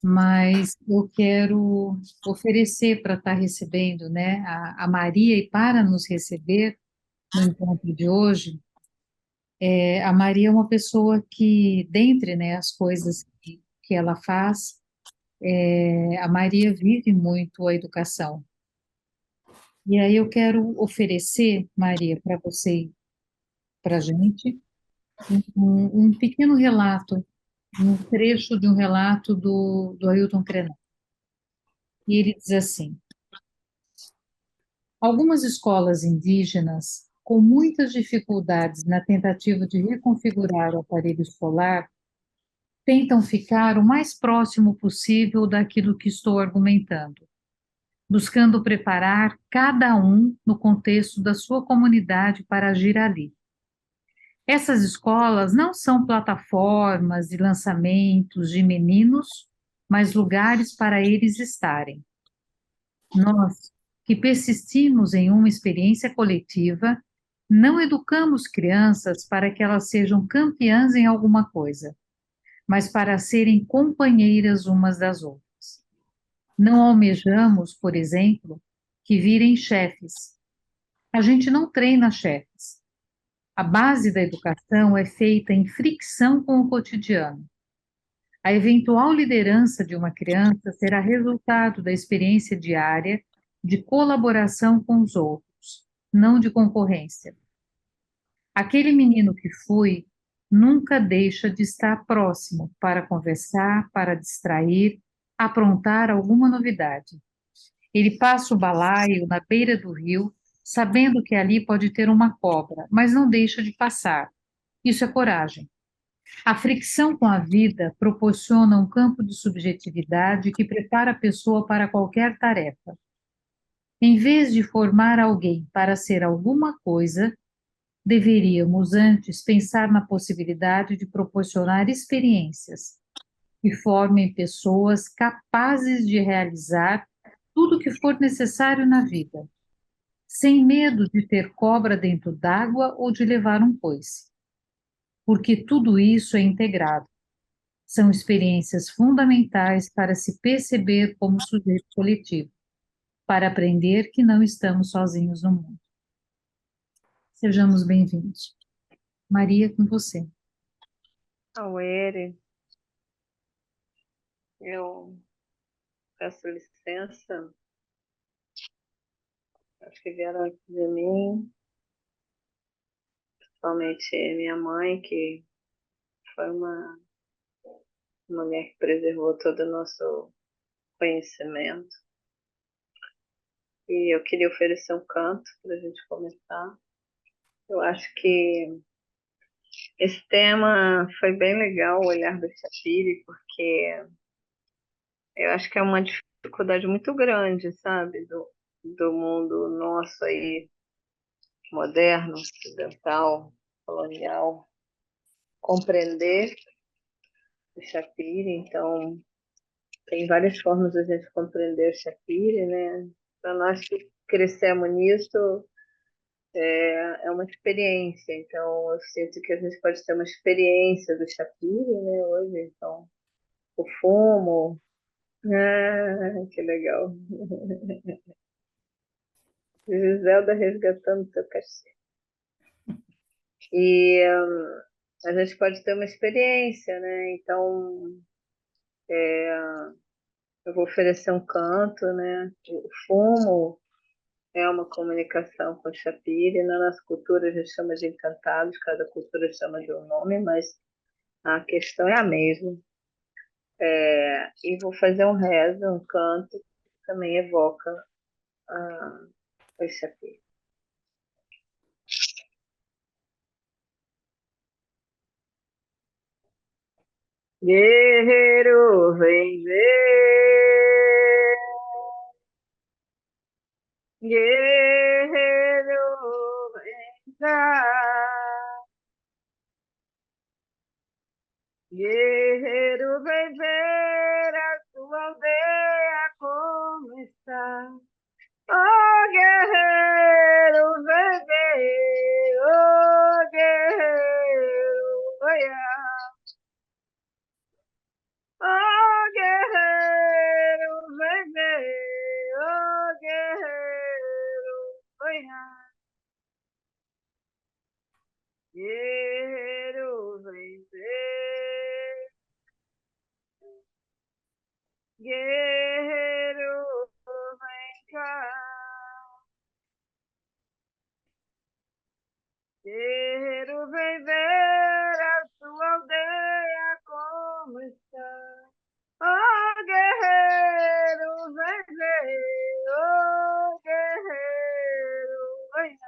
mas eu quero oferecer para estar recebendo, né, a Maria e para nos receber no encontro de hoje. A Maria é uma pessoa que, dentre, né, as coisas que ela faz, a Maria vive muito a educação. E aí eu quero oferecer, Maria, para você e para a gente, um pequeno relato, um trecho de um relato do Ailton Krenak. E ele diz assim: algumas escolas indígenas, com muitas dificuldades na tentativa de reconfigurar o aparelho escolar, tentam ficar o mais próximo possível daquilo que estou argumentando, buscando preparar cada um no contexto da sua comunidade para agir ali. Essas escolas não são plataformas de lançamentos de meninos, mas lugares para eles estarem. Nós, que persistimos em uma experiência coletiva, não educamos crianças para que elas sejam campeãs em alguma coisa, mas para serem companheiras umas das outras. Não almejamos, por exemplo, que virem chefes. A gente não treina chefes. A base da educação é feita em fricção com o cotidiano. A eventual liderança de uma criança será resultado da experiência diária de colaboração com os outros, não de concorrência. Aquele menino que fui nunca deixa de estar próximo para conversar, para distrair, aprontar alguma novidade. Ele passa o balaio na beira do rio, sabendo que ali pode ter uma cobra, mas não deixa de passar. Isso é coragem. A fricção com a vida proporciona um campo de subjetividade que prepara a pessoa para qualquer tarefa. Em vez de formar alguém para ser alguma coisa, deveríamos antes pensar na possibilidade de proporcionar experiências que formem pessoas capazes de realizar tudo o que for necessário na vida, sem medo de ter cobra dentro d'água ou de levar um coice, porque tudo isso é integrado. São experiências fundamentais para se perceber como sujeito coletivo, para aprender que não estamos sozinhos no mundo. Sejamos bem-vindos. Maria, com você. Auere, eu peço licença, acho que vieram aqui de mim, principalmente minha mãe, que foi uma mulher que preservou todo o nosso conhecimento. E eu queria oferecer um canto para a gente começar. Eu acho que esse tema foi bem legal, o olhar do Chapire, porque eu acho que é uma dificuldade muito grande, sabe, do mundo nosso aí, moderno, ocidental, colonial, compreender o Shakespeare. Então, tem várias formas de a gente compreender o Shakespeare, né? Para nós que crescemos nisso, é uma experiência. Então, eu sinto que a gente pode ter uma experiência do Shakespeare, né, hoje. Então, o fumo, que legal. Giselda resgatando seu cachê. E a gente pode ter uma experiência, né? Então, eu vou oferecer um canto, né? O fumo é uma comunicação com o Chapire. Na nossa cultura a gente chama de encantados, cada cultura chama de um nome, mas a questão é a mesma. E vou fazer um rezo, um canto, que também evoca o Chapire. Guerreiro, vem ver. Guerreiro, vem cá. Guerreiro, vem ver a tua aldeia como está. Oh, guerreiro, vem ver. Oh, guerreiro, olha. Oh, guerreiro. Guerreiro, vem ver. Guerreiro, vem cá. Guerreiro, vem ver a sua aldeia como está. Oh, guerreiro, vem ver. Oh, guerreiro, vem.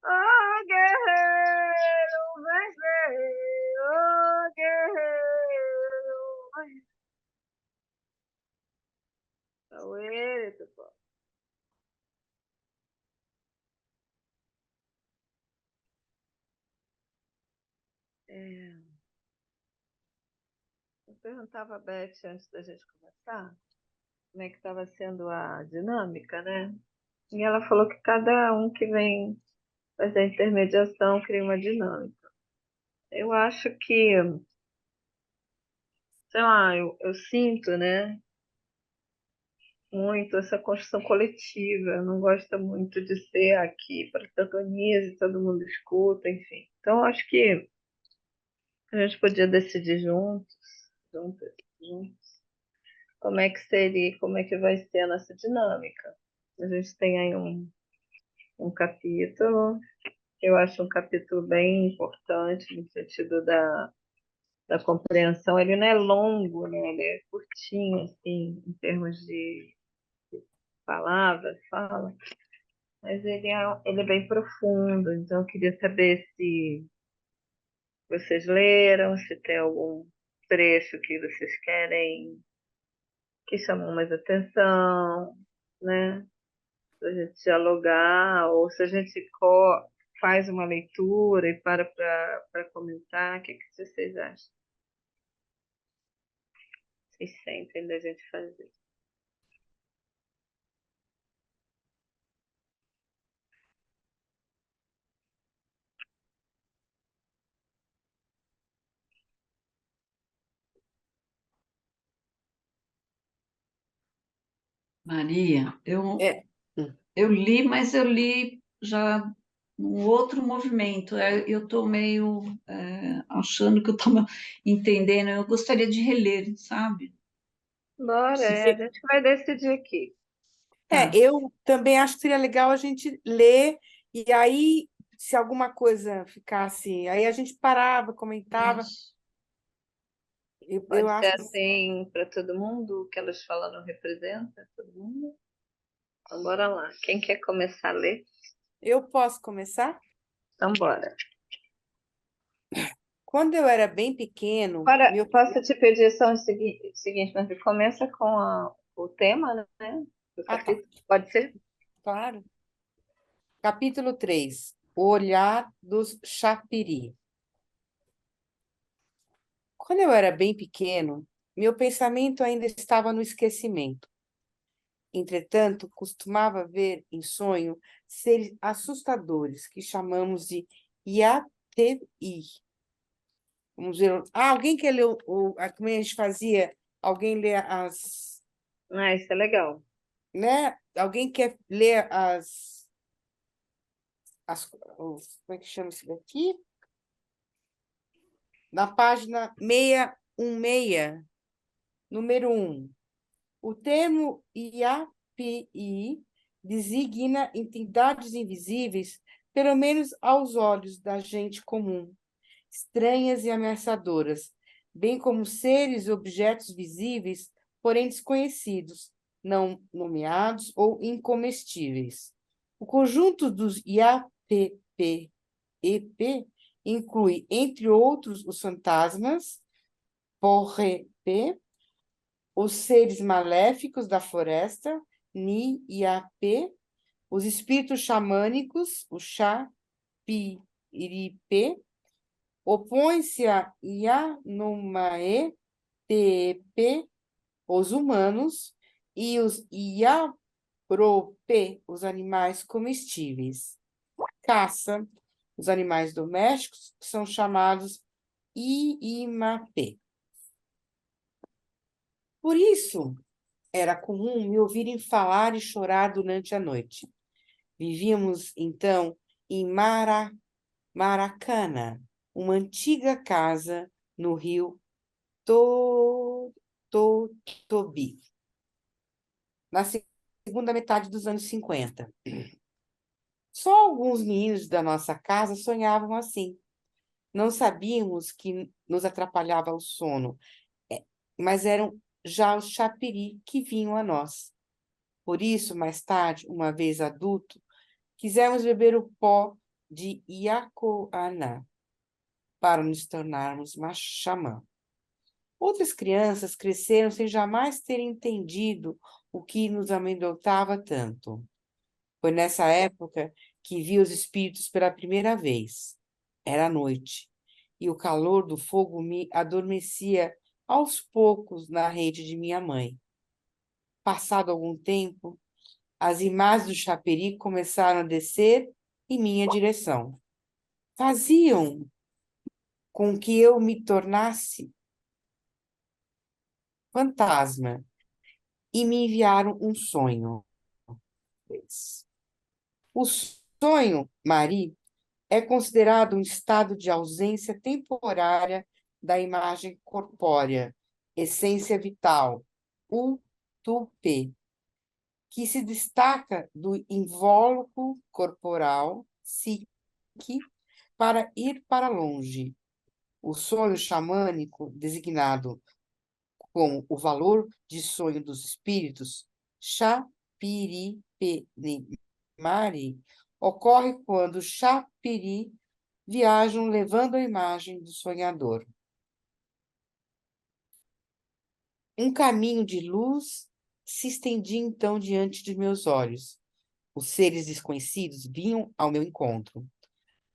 Oh, guerreiro, vem ver. Oh, guerreiro, vem. Auê, Tupã. Eu perguntava a Beth antes da gente começar como é que estava sendo a dinâmica, né? E ela falou que cada um que vem fazer a intermediação cria uma dinâmica. Eu acho que, sei lá, eu sinto, né, muito essa construção coletiva. Eu não gosto muito de ser aqui protagonista, e todo mundo escuta, enfim. Então, eu acho que a gente podia decidir juntos, juntos, como é que seria, como é que vai ser a nossa dinâmica. A gente tem aí um capítulo, eu acho um capítulo bem importante no sentido da compreensão. Ele não é longo, né? Ele é curtinho, assim, em termos de palavras, fala, mas ele é bem profundo, então eu queria saber se vocês leram, se tem algum trecho que vocês querem, que chamam mais atenção, né? Se a gente dialogar, ou se a gente faz uma leitura e para comentar, o que vocês acham? Vocês sentem da gente fazer. Maria, É, eu li, mas eu li já um outro movimento. Eu estou meio achando que eu estou entendendo. Eu gostaria de reler, sabe? Bora, Se a gente vai decidir aqui. tá. eu também acho que seria legal a gente ler, e aí, se alguma coisa ficasse, aí a gente parava, comentava. Isso. Eu Pode ser acho que assim para todo mundo, o que elas falaram representa todo mundo? Então, bora lá. Quem quer começar a ler? eu posso começar. Então, bora. Quando eu era bem pequeno, Para, posso te pedir só o seguinte, mas começa com o tema, né? Do Ah, tá, capítulo. Pode ser? claro. Capítulo 3. O olhar dos Chapiri. Quando eu era bem pequeno, meu pensamento ainda estava no esquecimento. Entretanto, costumava ver em sonho seres assustadores que chamamos de Yatei. Vamos ver. Alguém quer ler como a gente fazia? Alguém lê Ah, isso é legal. né? Alguém quer ler como é que chama isso daqui? Na página 616, número 1. O termo IAPI designa entidades invisíveis, pelo menos aos olhos da gente comum, estranhas e ameaçadoras, bem como seres e objetos visíveis, porém desconhecidos, não nomeados ou incomestíveis. O conjunto dos IAPP-EP inclui, entre outros, os fantasmas, PORRE-P, os seres maléficos da floresta, Ni-Ia-P, os espíritos xamânicos, o Chá-Pi-Iri-P, opõe-se a Yanomaiê, T-P, os humanos, e os Iapro-P, os animais comestíveis. Caça, os animais domésticos, que são chamados Iimapê. Por isso, era comum me ouvirem falar e chorar durante a noite. Vivíamos, então, em Maracana, uma antiga casa no rio Totobi, na segunda metade dos anos 50. Só alguns meninos da nossa casa sonhavam assim. Não sabíamos que nos atrapalhava o sono, mas eram já os chapiri que vinham a nós. Por isso, mais tarde, uma vez adulto, quisemos beber o pó de Iacoaná para nos tornarmos xamã. Outras crianças cresceram sem jamais terem entendido o que nos amedrontava tanto. Foi nessa época que vi os espíritos pela primeira vez. Era noite, e o calor do fogo me adormecia aos poucos na rede de minha mãe. Passado algum tempo, as imagens do chaperi começaram a descer em minha direção. Faziam com que eu me tornasse fantasma e me enviaram um sonho. O sonho, Mari, é considerado um estado de ausência temporária da imagem corpórea, essência vital, UTP, que se destaca do invólucro corporal, psique, para ir para longe. O sonho xamânico, designado como o valor de sonho dos espíritos, Chapiripenimari, ocorre quando os Chapiri viajam levando a imagem do sonhador. Um caminho de luz se estendia então diante de meus olhos. Os seres desconhecidos vinham ao meu encontro.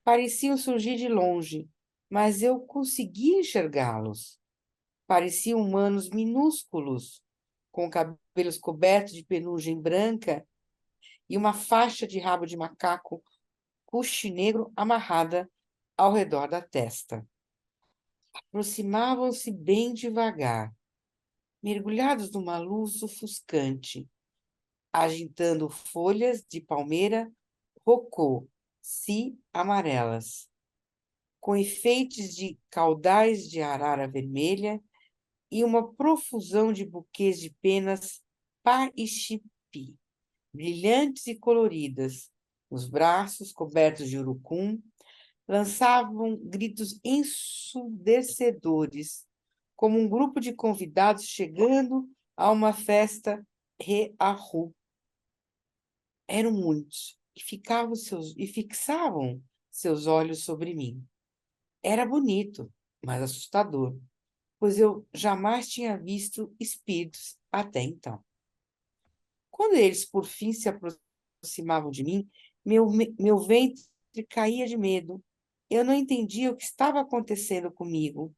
Pareciam surgir de longe, mas eu conseguia enxergá-los. Pareciam humanos minúsculos, com cabelos cobertos de penugem branca e uma faixa de rabo de macaco negro amarrada ao redor da testa. Aproximavam-se bem devagar, mergulhados numa luz ofuscante, agitando folhas de palmeira rocô, amarelas, com enfeites de caudais de arara vermelha e uma profusão de buquês de penas paixipi, brilhantes e coloridas. Os braços, cobertos de urucum, lançavam gritos ensurdecedores, como um grupo de convidados chegando a uma festa rearru. Eram muitos, e fixavam seus olhos sobre mim. Era bonito, mas assustador, pois eu jamais tinha visto espíritos até então. Quando eles, por fim, se aproximavam de mim, meu ventre caía de medo. Eu não entendia o que estava acontecendo comigo.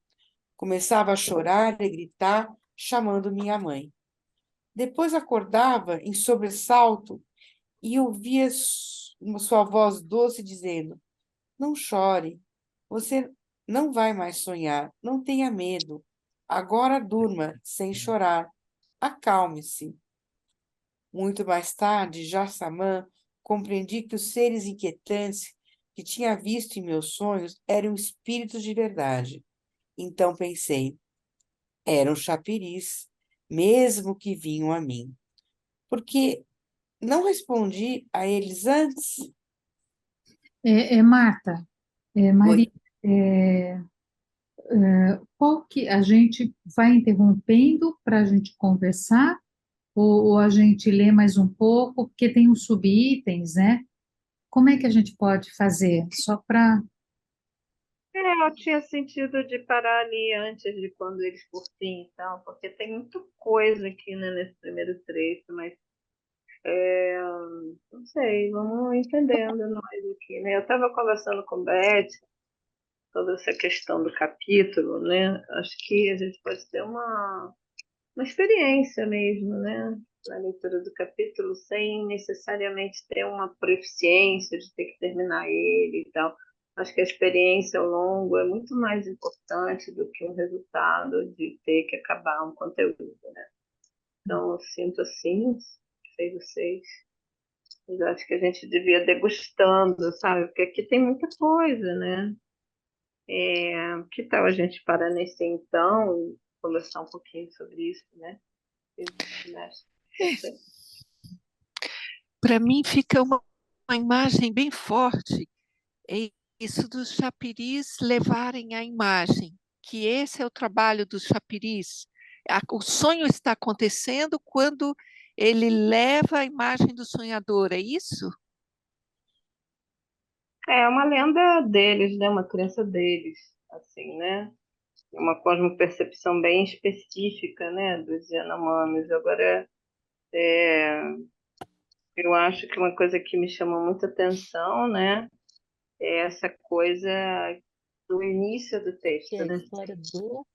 Começava a chorar e gritar, chamando minha mãe. Depois acordava em sobressalto e ouvia sua voz doce dizendo: não chore, você não vai mais sonhar, não tenha medo. Agora durma sem chorar, acalme-se. Muito mais tarde, já Samã, compreendi que os seres inquietantes que tinha visto em meus sonhos eram espíritos de verdade. Então pensei, eram chapiris, mesmo que vinham a mim. Porque não respondi a eles antes? Marta, Oi. Maria, qual que a gente vai interrompendo para a gente conversar, ou a gente lê mais um pouco, porque tem uns subitens, né? Como é que a gente pode fazer? Só para. Eu tinha sentido de parar ali antes de quando eles por fim e tal, porque tem muita coisa aqui, né, nesse primeiro trecho, mas não sei, vamos entendendo nós aqui, né? Eu estava conversando com Beth toda essa questão do capítulo, né? Acho que a gente pode ter uma experiência mesmo, né? Na leitura do capítulo, sem necessariamente ter uma proficiência de ter que terminar ele e tal. Acho que a experiência ao longo é muito mais importante do que o resultado de ter que acabar um conteúdo, né? Então, eu sinto assim, não sei vocês, Eu acho que a gente devia degustando, sabe? Porque aqui tem muita coisa, né? Que tal a gente parar nesse então e conversar um pouquinho sobre isso, né? Você? Para mim fica uma imagem bem forte, é isso dos chapiris levarem a imagem, que esse é o trabalho dos chapiris. O sonho está acontecendo quando ele leva a imagem do sonhador, é isso? É uma lenda deles, né? Uma crença deles, assim, né? Uma cosmopercepção bem específica, né? Dos Yanomamis. Agora, eu acho que uma coisa que me chama muita atenção, né? É essa coisa do início do Que texto, é a né? história do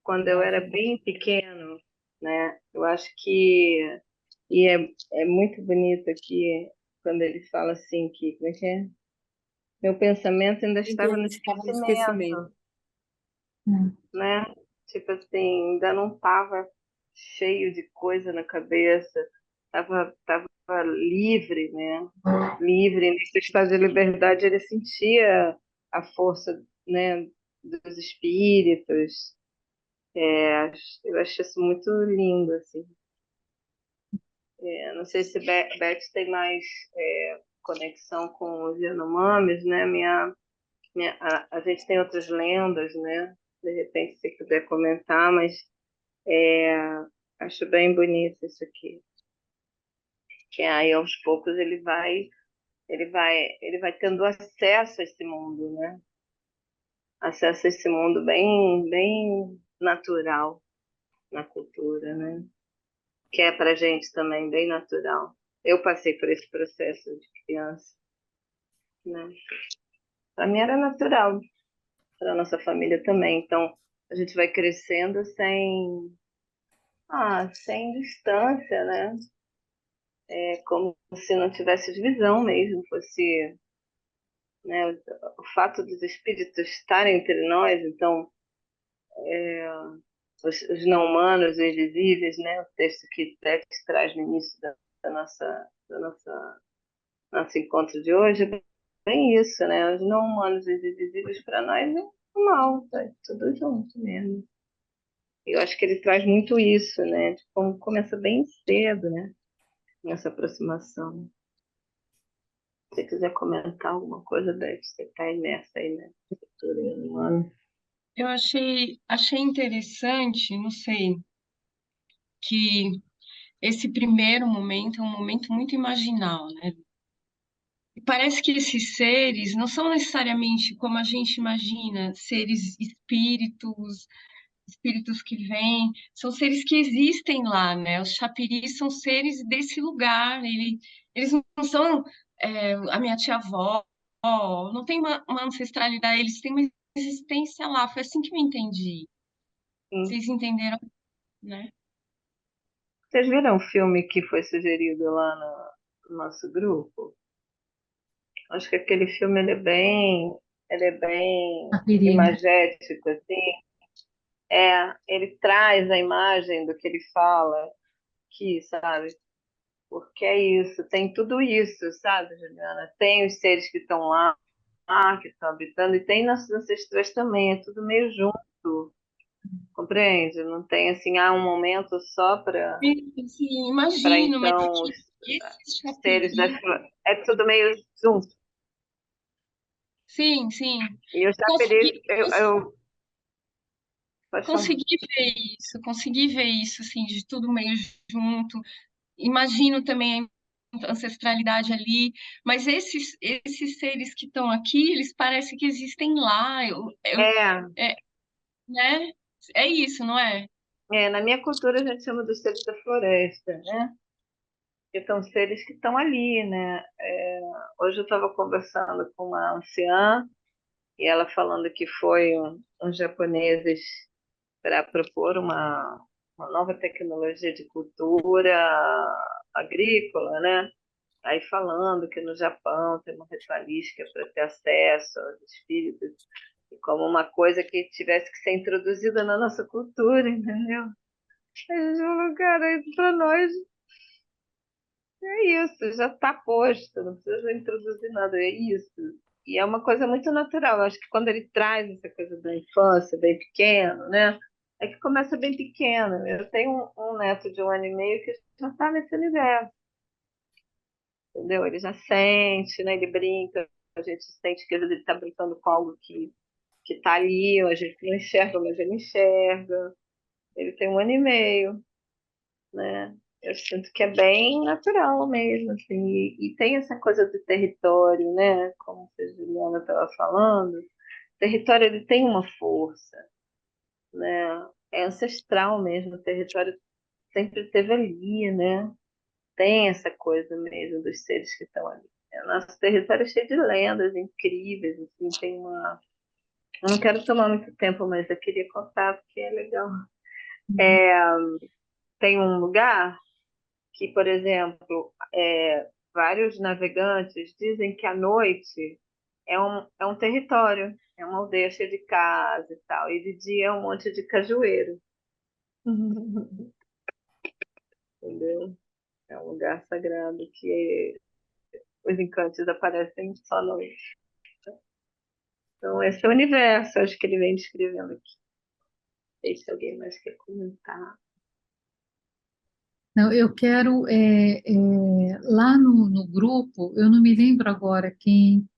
Quando eu era bem pequeno, né? Eu acho que e é muito bonito aqui quando ele fala assim que como é que é? Meu pensamento ainda estava no Estava no esquecimento. esquecimento, Hum. né? Tipo assim, ainda não estava cheio de coisa na cabeça, tava livre, né? Livre, nesse estado de liberdade ele sentia a força, né, dos espíritos. Eu acho isso muito lindo, assim. Não sei se Beth tem mais conexão com os Yanomamis, né? A gente tem outras lendas, né? De repente, se quiser comentar, mas é, acho bem bonito isso aqui. Que aí, aos poucos, ele vai tendo acesso a esse mundo, né? Acesso a esse mundo bem, bem natural na cultura, né? Que é para gente também bem natural. Eu passei por esse processo de criança, né? Para mim era natural, para a nossa família também. Então, a gente vai crescendo sem distância, né? É como se não tivesse divisão mesmo, fosse, né, o fato dos espíritos estarem entre nós, então, os não humanos, os invisíveis, né? O texto que Tex traz no início da nosso encontro de hoje, é bem isso, né? Os não humanos e os invisíveis para nós é normal, tá tudo junto mesmo. Eu acho que ele traz muito isso, né? De como começa bem cedo, né? Nessa aproximação. Se você quiser comentar alguma coisa, Beth, você está imersa aí, né? Eu achei interessante, não sei, que esse primeiro momento é um momento muito imaginal, né? E parece que esses seres não são necessariamente como a gente imagina, seres espíritos que vêm, são seres que existem lá, né? Os chapiris são seres desse lugar, eles não são a minha tia-avó, não tem uma ancestralidade, eles têm uma existência lá, foi assim que eu entendi. Sim. Vocês entenderam, né? Vocês viram o filme que foi sugerido lá no nosso grupo? Acho que aquele filme ele é bem Sapirina. imagético, assim. Ele traz a imagem do que ele fala aqui, sabe? Porque é isso, tem tudo isso, sabe, Juliana? Tem os seres que estão lá, que estão habitando, e tem nossos ancestrais também, é tudo meio junto, compreende? Não tem assim, um momento só Sim, para imagino, mas então assim, os esses seres da chapiris, é tudo meio junto. sim, E eu já consegui, pedi, eu pode falar. consegui ver isso, assim, de tudo meio junto. Imagino também a ancestralidade ali, mas esses seres que estão aqui, eles parecem que existem lá, É, é, né? É isso, não é? na minha cultura a gente chama dos seres da floresta, né? Que são seres que estão ali, né? Hoje eu estava conversando com uma anciã e ela falando que foi uns japoneses para propor uma nova tecnologia de cultura agrícola, né? Aí falando que no Japão tem uma ritualística para ter acesso aos espíritos, e como uma coisa que tivesse que ser introduzida na nossa cultura, entendeu? A gente falou, cara, isso para nós É isso, já está posto, não precisa introduzir nada, é isso. E é uma coisa muito natural. Eu acho que quando ele traz essa coisa da infância, bem pequeno, né? É que começa bem pequeno. Eu tenho um neto de 1 ano e meio que já está nesse universo, entendeu? Ele já sente, né? Ele brinca, a gente sente que às vezes ele está brincando com algo que está ali, a gente não enxerga, mas ele enxerga. Ele tem 1 ano e meio, né? Eu sinto que é bem natural mesmo, assim, e tem essa coisa do território, né? Como a Juliana estava falando, o território ele tem uma força, né? É ancestral mesmo, o território sempre esteve ali, né? Tem essa coisa mesmo dos seres que estão ali. Nosso território é cheio de lendas incríveis, assim, tem uma... Eu não quero tomar muito tempo, mas eu queria contar porque é legal. Tem um lugar que, por exemplo, vários navegantes dizem que à noite é um território, é uma aldeia cheia de casa e tal, e de dia é um monte de cajueiro. Entendeu? É um lugar sagrado que os encantos aparecem só à noite. Então, esse é o universo, acho que ele vem descrevendo aqui. Não sei se alguém mais quer comentar. Não, eu quero, lá no grupo, eu não me lembro agora quem,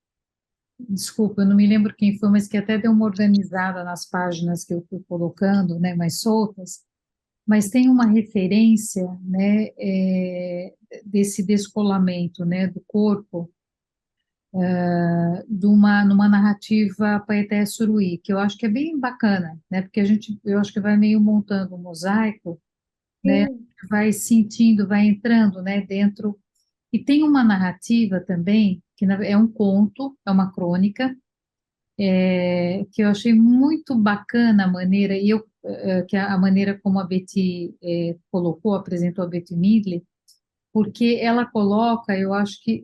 desculpa, eu não me lembro quem foi, mas que até deu uma organizada nas páginas que eu fui colocando, né, mais soltas, mas tem uma referência, né, desse descolamento, né, do corpo, numa narrativa Paeté Suruí, que eu acho que é bem bacana, né, porque eu acho que vai meio montando um mosaico, né, vai sentindo, vai entrando, né, dentro, e tem uma narrativa também, que é um conto, é uma crônica, que eu achei muito bacana a maneira, que a maneira como a Betty colocou, apresentou a Betty Midley, porque ela coloca, eu acho que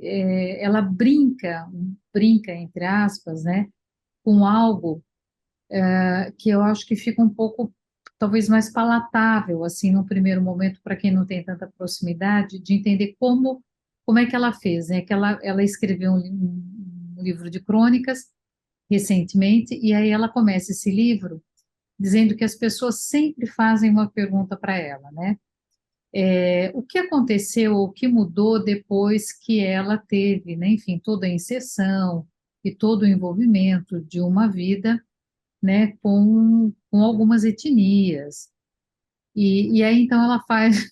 ela brinca, entre aspas, né, com algo que eu acho que fica um pouco, talvez mais palatável, assim, no primeiro momento, para quem não tem tanta proximidade, de entender como é que ela fez, né, que ela escreveu um livro de crônicas recentemente, e aí ela começa esse livro dizendo que as pessoas sempre fazem uma pergunta para ela, né? O que aconteceu, o que mudou depois que ela teve, né, enfim, toda a inserção e todo o envolvimento de uma vida, né, com algumas etnias. E aí, então, ela faz,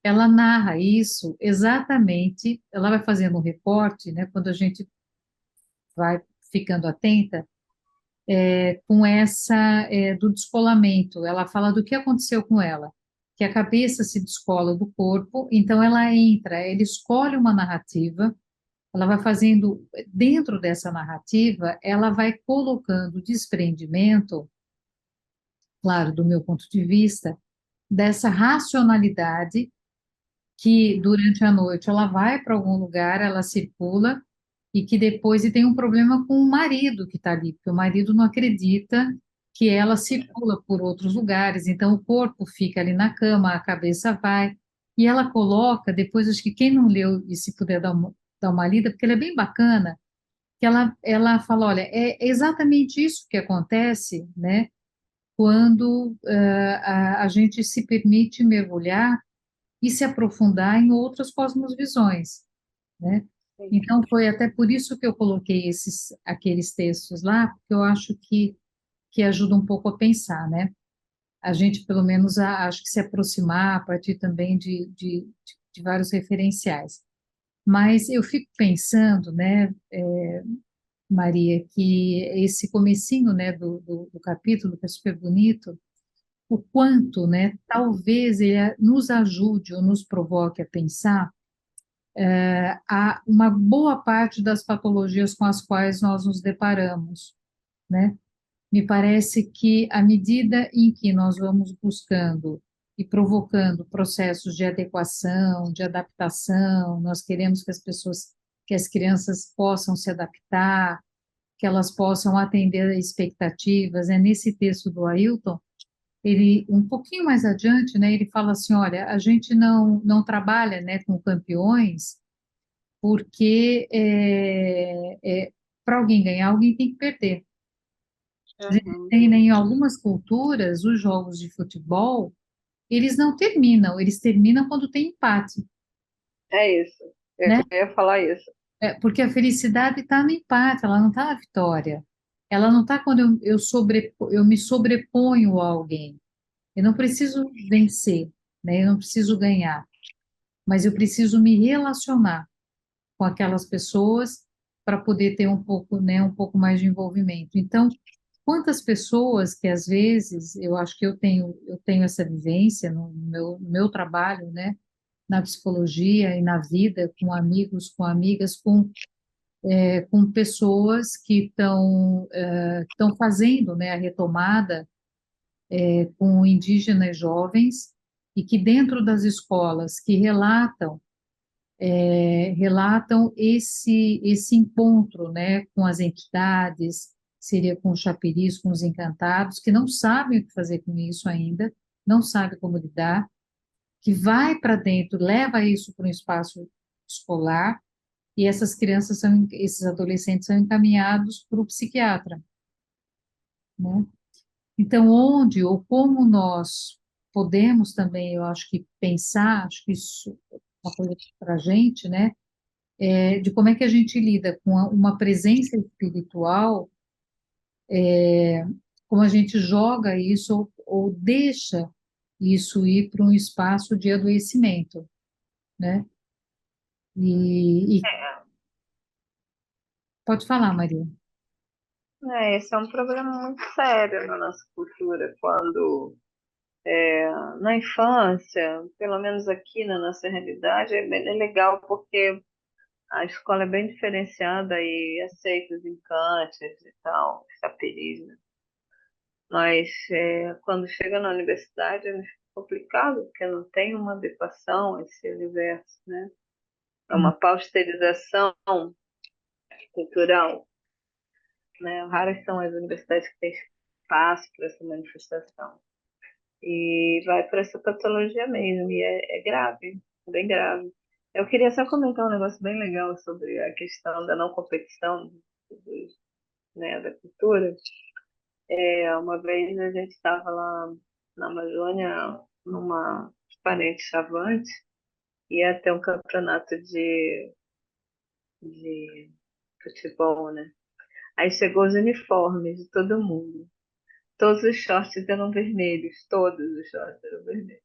ela narra isso exatamente, ela vai fazendo um recorte, né, quando a gente vai ficando atenta, com essa, do descolamento. Ela fala do que aconteceu com ela, que a cabeça se descola do corpo, então ela escolhe uma narrativa, ela vai fazendo, dentro dessa narrativa, ela vai colocando desprendimento, claro, do meu ponto de vista, dessa racionalidade que durante a noite ela vai para algum lugar, ela circula, e que depois e tem um problema com o marido que está ali, porque o marido não acredita que ela circula por outros lugares, então o corpo fica ali na cama, a cabeça vai, e ela coloca, depois acho que quem não leu e se puder dar uma lida, porque ela é bem bacana, que ela fala, olha, é exatamente isso que acontece, né, quando a gente se permite mergulhar e se aprofundar em outras cosmovisões, né? Então, foi até por isso que eu coloquei aqueles textos lá, porque eu acho que ajuda um pouco a pensar, né? A gente, pelo menos, acho que se aproximar a partir também de vários referenciais. Mas eu fico pensando, né, Maria, que esse comecinho, né, do capítulo, que é super bonito, o quanto, né, talvez ele nos ajude ou nos provoque a pensar a uma boa parte das patologias com as quais nós nos deparamos, né? Me parece que à medida em que nós vamos buscando e provocando processos de adequação, de adaptação, nós queremos que as crianças possam se adaptar, que elas possam atender a expectativas. É nesse texto do Ailton ele, um pouquinho mais adiante, né, ele fala assim, olha, a gente não trabalha, né, com campeões, porque para alguém ganhar, alguém tem que perder. A gente Uhum. tem, né, em algumas culturas, os jogos de futebol, eles não terminam, eles terminam quando tem empate, É isso. Eu né? ia falar isso. Porque a felicidade está no empate, ela não está na vitória. Ela não está quando eu me sobreponho a alguém. Eu não preciso vencer, né? Eu não preciso ganhar, mas eu preciso me relacionar com aquelas pessoas para poder ter um pouco, né, um pouco mais de envolvimento. Então, quantas pessoas que às vezes eu acho que eu tenho essa vivência no meu trabalho, né, na psicologia e na vida, com amigos, com amigas, com pessoas que estão fazendo, né, a retomada com indígenas jovens e que dentro das escolas que relatam esse encontro, né, com as entidades, seria com os chapiris, com os encantados, que não sabem o que fazer com isso ainda, não sabem como lidar, que vai para dentro, leva isso para um espaço escolar, e esses adolescentes são encaminhados para o psiquiatra, né? Então, onde ou como nós podemos também, eu acho que pensar, acho que isso é uma coisa para a gente, né? De como é que a gente lida com uma presença espiritual, como a gente joga isso ou deixa isso ir para um espaço de adoecimento, né? E pode falar, Maria. Esse é um problema muito sério na nossa cultura, quando na infância, pelo menos aqui na nossa realidade, é legal porque a escola é bem diferenciada e aceita os encantes e tal, chapirismo. Mas quando chega na universidade é muito complicado, porque não tem uma adequação a esse universo, né? É uma pasteurização cultural, né? Raras são as universidades que têm espaço para essa manifestação. E vai para essa patologia mesmo, e é grave, bem grave. Eu queria só comentar um negócio bem legal sobre a questão da não competição né, da cultura. Uma vez a gente estava lá na Amazônia, numa parente chavante, ia ter um campeonato de futebol, né? Aí chegou os uniformes de todo mundo. Todos os shorts eram vermelhos, todos os shorts eram vermelhos.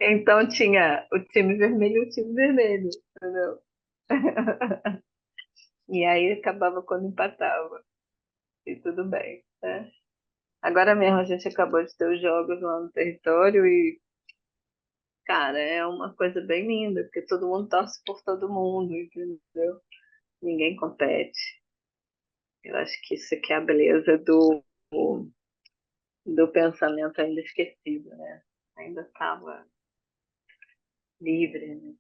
Então tinha o time vermelho e o time vermelho, entendeu? E aí acabava quando empatava. E tudo bem, né? Agora mesmo a gente acabou de ter os jogos lá no território e, cara, é uma coisa bem linda, porque todo mundo torce por todo mundo, entendeu? Ninguém compete. Eu acho que isso aqui é a beleza do pensamento ainda esquecido, né? Ainda estava livre, né?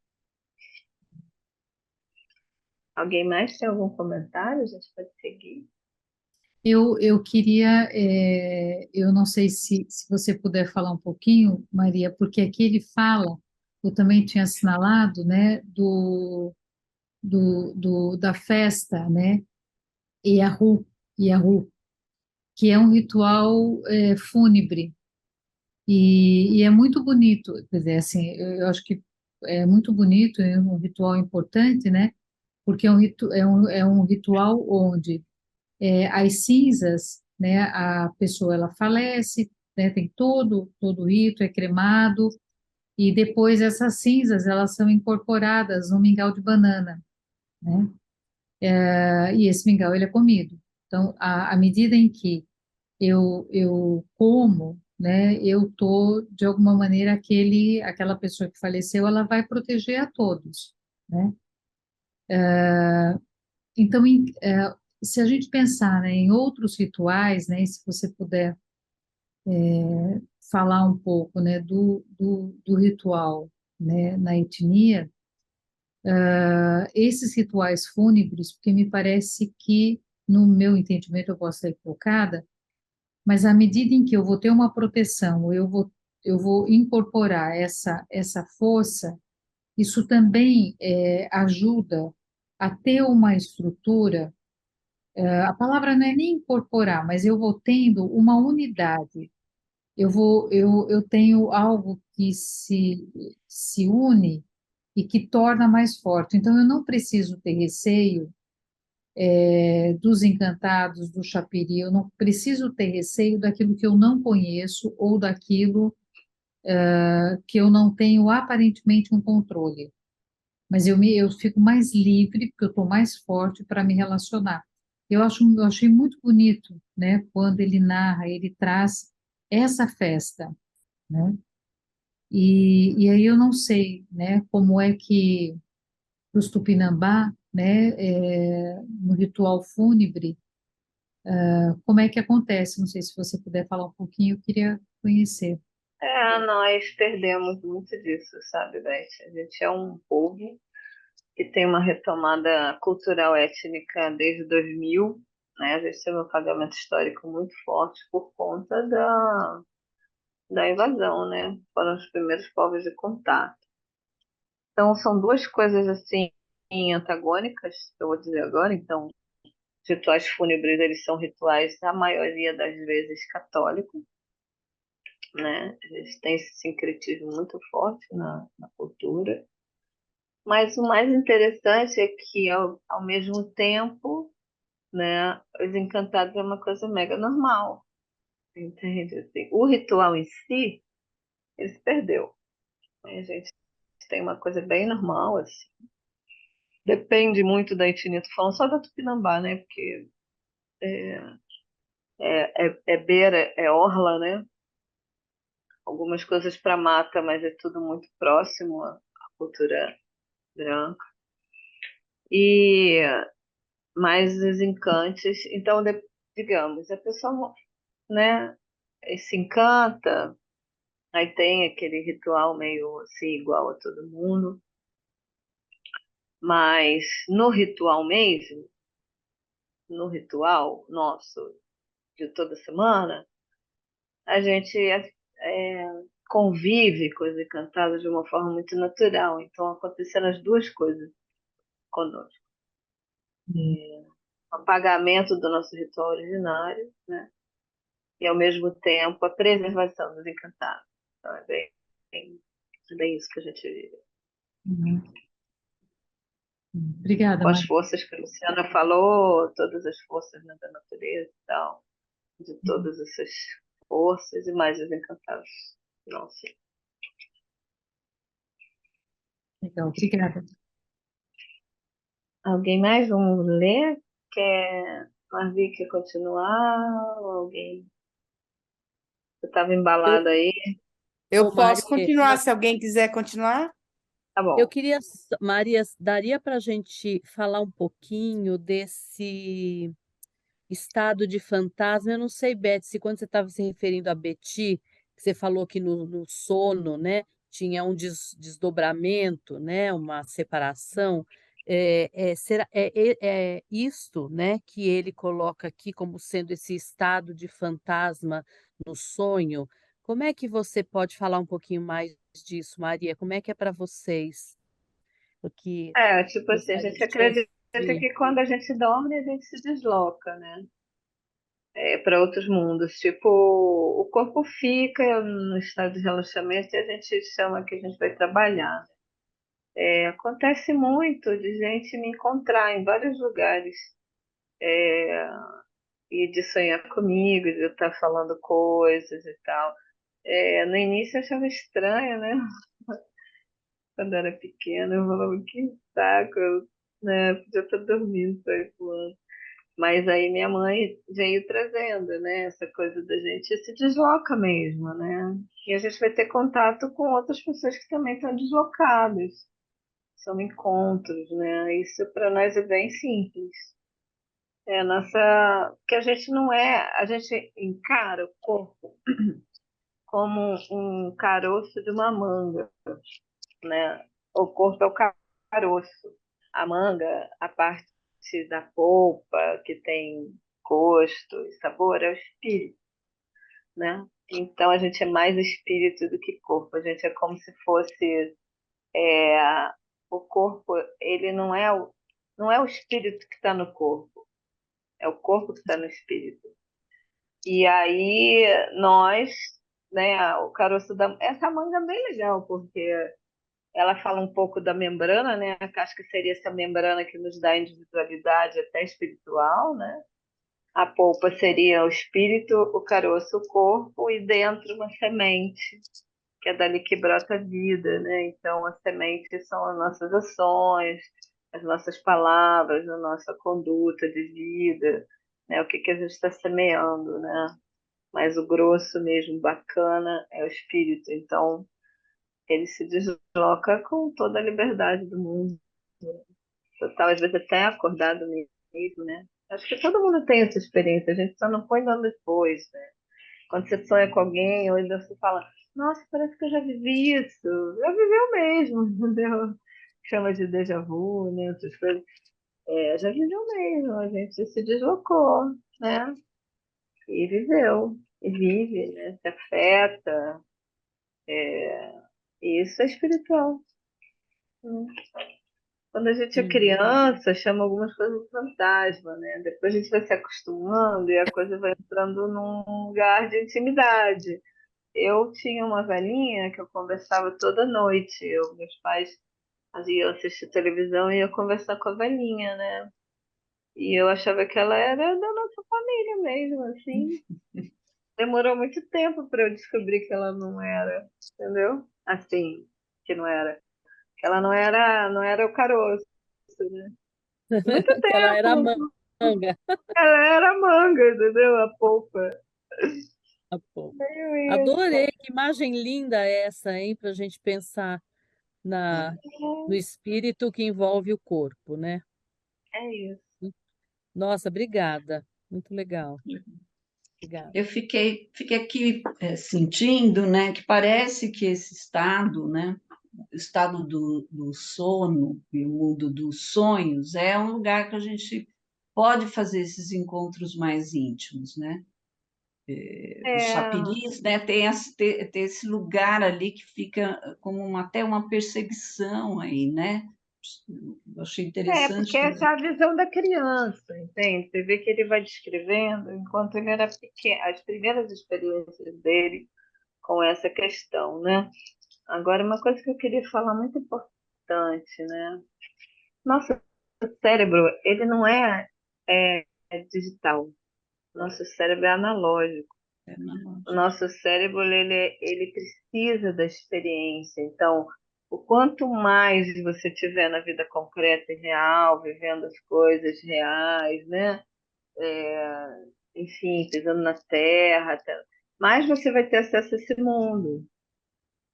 Alguém mais tem algum comentário? A gente pode seguir. Eu queria, eu não sei se você puder falar um pouquinho, Maria, porque aqui ele fala, eu também tinha assinalado, né, da festa, né, Iahu, que é um ritual fúnebre, e é muito bonito, quer dizer, assim, eu acho que é muito bonito, é um ritual importante, né, porque é um ritual onde as cinzas, né, a pessoa ela falece, né, tem todo o rito, é cremado, e depois essas cinzas elas são incorporadas no mingau de banana, né, e esse mingau ele é comido. Então, à medida em que eu como, né, eu tô de alguma maneira aquela pessoa que faleceu, ela vai proteger a todos, né? Então, se a gente pensar, né, em outros rituais, né, e se você puder falar um pouco, né, do ritual, né, na etnia, esses rituais fúnebres, porque me parece que, no meu entendimento, eu posso estar equivocada, mas à medida em que eu vou ter uma proteção, eu vou incorporar essa força, isso também ajuda a ter uma estrutura. A palavra não é nem incorporar, mas eu vou tendo uma unidade. Eu tenho algo que se une e que torna mais forte. Então, eu não preciso ter receio dos encantados, do chapiri, eu não preciso ter receio daquilo que eu não conheço ou daquilo que eu não tenho aparentemente um controle. Mas eu fico mais livre, porque eu estou mais forte para me relacionar. Eu achei muito bonito, né, quando ele narra, ele traz essa festa, né? E aí eu não sei, né, como é que os Tupinambá, né, no ritual fúnebre, como é que acontece? Não sei se você puder falar um pouquinho, eu queria conhecer. Nós perdemos muito disso, sabe, Beth? A gente é um povo que tem uma retomada cultural étnica desde 2000, né? A gente teve um pagamento histórico muito forte por conta da invasão, né? Foram os primeiros povos de contato. Então, são duas coisas assim antagônicas, que eu vou dizer agora. Então, os rituais fúnebres, eles são rituais, a maioria das vezes, católicos, né? Eles têm esse sincretismo muito forte na cultura. Mas o mais interessante é que, ao mesmo tempo, né, os encantados é uma coisa mega normal, entende? Assim, o ritual em si, ele se perdeu. Né? A gente tem uma coisa bem normal, assim. Depende muito da etnia, tô falando só da Tupinambá, né? Porque é beira, é orla, né? Algumas coisas para mata, mas é tudo muito próximo à cultura branca. E mais os encantes. Então, digamos, a pessoa, né, se encanta, aí tem aquele ritual meio assim, igual a todo mundo, mas no ritual mesmo, no ritual nosso de toda semana, a gente convive com os encantados de uma forma muito natural. Então, aconteceram as duas coisas conosco. O apagamento do nosso ritual originário, né? E, ao mesmo tempo, a preservação dos encantados. Então, é bem isso que a gente vive. Uhum. Obrigada, Com as Maria. forças que a Luciana falou, todas as forças, né, da natureza e tal, de todas essas forças e mais os encantados. Nossa. Legal, obrigada. Alguém mais? Vamos ler? Quer, Marvi, quer continuar? Ou alguém? Você estava Eu, embalada aí? Eu Maria, posso continuar, se alguém quiser continuar. Tá eu bom. queria, Maria, daria para a gente falar um pouquinho desse estado de fantasma? Eu não sei, Beth, se quando você estava se referindo a Betty, que você falou que no sono, né, tinha um desdobramento, né, uma separação. Será, é isto, né, que ele coloca aqui como sendo esse estado de fantasma no sonho? Como é que você pode falar um pouquinho mais disso, Maria? Como é que é para vocês? O que Tipo assim, a gostaria gente de acredita ouvir. que quando a gente dorme, a gente se desloca, né? Para outros mundos. Tipo, o corpo fica no estado de relaxamento e a gente chama que a gente vai trabalhar. Acontece muito de gente me encontrar em vários lugares e de sonhar comigo, de eu estar falando coisas e tal. No início eu achava estranho, né? Quando eu era pequena, eu falava, que saco, né? Podia estar dormindo, sair voando. Mas aí minha mãe veio trazendo, né? Essa coisa da gente se desloca mesmo, né? E a gente vai ter contato com outras pessoas que também estão deslocadas. São encontros, né? Isso para nós é bem simples. Que a gente não a gente encara o corpo como um caroço de uma manga, né? O corpo é o caroço, a manga, a parte da polpa que tem gosto e sabor, é o espírito. né? Então a gente é mais espírito do que corpo. A gente é como se fosse é, o corpo. Ele não é o espírito que está no corpo. É o corpo que está no espírito. E aí nós, né? O caroço da essa manga é bem legal porque ela fala um pouco da membrana, né? A casca seria essa membrana que nos dá individualidade até espiritual, né? A polpa seria o espírito, o caroço o corpo e dentro uma semente, que é dali que brota a vida, né? Então, as sementes são as nossas ações, as nossas palavras, a nossa conduta de vida, né? O que que a gente está semeando, né? Mas o grosso mesmo, bacana, é o espírito. Então, ele se desloca com toda a liberdade do mundo. Total, às vezes até acordado mesmo, né? Acho que todo mundo tem essa experiência, a gente só não põe nome depois, né? Quando você sonha com alguém, ou ainda você fala, nossa, parece que eu já vivi isso. Já viveu mesmo, entendeu? Chama de déjà vu, né? Essas coisas. É, já viveu mesmo, a gente se deslocou, né? E viveu, e vive, né? Se afeta. E isso é espiritual, né? Quando a gente é criança, chama algumas coisas de fantasma, né? Depois a gente vai se acostumando e a coisa vai entrando num lugar de intimidade. Eu tinha uma velhinha que eu conversava toda noite. Meus pais iam assistir televisão e eu conversar com a velhinha, né? E eu achava que ela era da nossa família mesmo, assim. Demorou muito tempo para eu descobrir que ela não era, entendeu? Assim, que não era. Que ela não era o caroço, né? Muito Que ela era a tempo. manga. Ela era a manga, entendeu? A polpa. A polpa. Meio Adorei, isso. que imagem linda essa, hein, para a gente pensar no espírito que envolve o corpo, né? É isso. Nossa, obrigada. Muito legal. Obrigada. Eu fiquei aqui sentindo, né, que parece que esse estado, né, o estado do sono e o mundo dos sonhos é um lugar que a gente pode fazer esses encontros mais íntimos, né? Os É, chapiris, né, tem esse lugar ali que fica como até uma perseguição aí, né? Eu achei porque interessante essa é também. a visão da criança, entende? Você vê que ele vai descrevendo enquanto ele era pequeno, as primeiras experiências dele com essa questão, né? Agora, uma coisa que eu queria falar muito importante, né? Nosso cérebro, ele não é digital. Nosso cérebro é analógico. É, não, O nosso cérebro ele precisa da experiência. Então, o quanto mais você tiver na vida concreta e real, vivendo as coisas reais, né? É, enfim, pisando na terra, mais você vai ter acesso a esse mundo.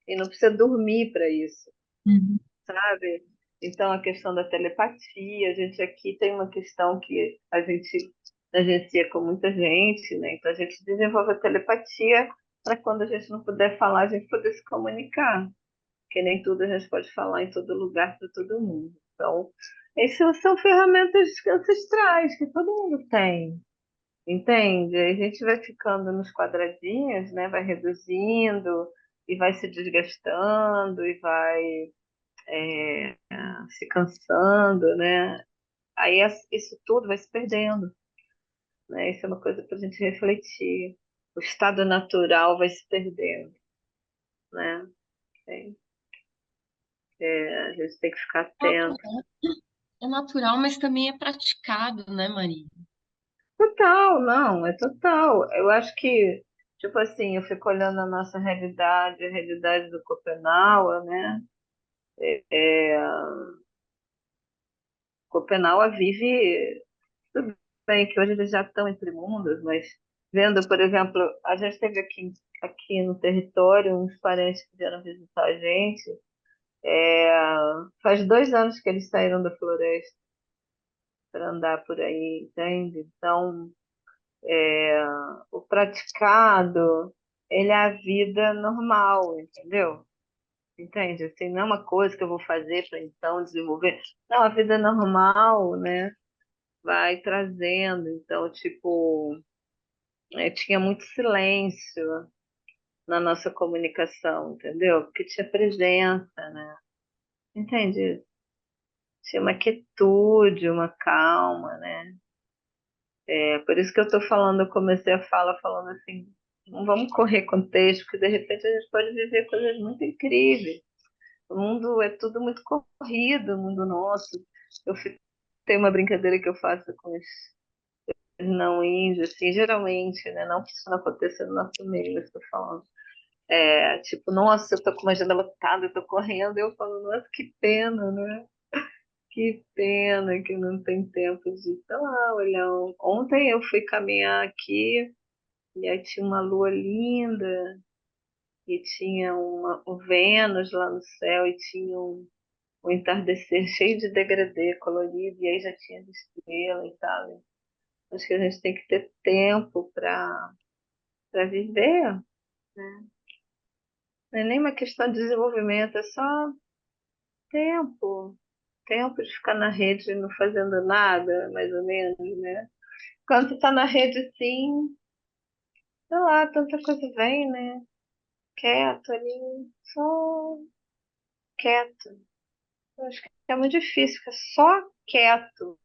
E não precisa dormir para isso, Uhum. sabe? Então, a questão da telepatia, a gente aqui tem uma questão que a gente agencia com muita gente, né? Então, a gente desenvolve a telepatia para quando a gente não puder falar, a gente poder se comunicar, porque nem tudo a gente pode falar em todo lugar para todo mundo. Então, essas são ferramentas ancestrais que todo mundo tem, entende? Aí a gente vai ficando nos quadradinhos, né? Vai reduzindo e vai se desgastando e vai se cansando, né? Aí isso tudo vai se perdendo, né? Isso é uma coisa para a gente refletir. O estado natural vai se perdendo, né? É, a gente tem que ficar atento. É natural, mas também é praticado, né, Maria? Total, não, é total. Eu acho que, tipo assim, eu fico olhando a nossa realidade, a realidade do Copenhague, né? Copenhague vive, tudo bem que hoje eles já estão entre mundos, mas vendo, por exemplo, a gente teve aqui no território uns parentes que vieram visitar a gente. É, faz 2 anos que eles saíram da floresta para andar por aí, entende? Então, o praticado, ele é a vida normal, entendeu? Entende? Assim, não é uma coisa que eu vou fazer para então desenvolver. Não, a vida normal, né? Vai trazendo. Então, tipo, Tinha muito silêncio na nossa comunicação, entendeu? Porque tinha presença, né? Entende? Tinha uma quietude, uma calma, né? Por isso que eu estou falando, eu comecei a fala falando assim, não vamos correr com o texto, porque de repente a gente pode viver coisas muito incríveis. O mundo é tudo muito corrido, o mundo nosso. Tem uma brincadeira que eu faço com os não índios, assim, geralmente, né? Não que isso não aconteça no nosso meio, eu estou falando. Tipo, nossa, eu tô com uma agenda lotada, eu tô correndo, eu falo, nossa, que pena, né? Que pena que não tem tempo de, sei lá, olhar. Ontem eu fui caminhar aqui e aí tinha uma lua linda e tinha um Vênus lá no céu e tinha um entardecer cheio de degradê colorido e aí já tinha as estrelas, sabe? Acho que a gente tem que ter tempo para viver, né? Não é nem uma questão de desenvolvimento, é só tempo. Tempo de ficar na rede não fazendo nada, mais ou menos, né? Quando tu tá na rede assim, sei lá, tanta coisa vem, né? Quieto ali, só quieto. Eu acho que é muito difícil ficar só quieto,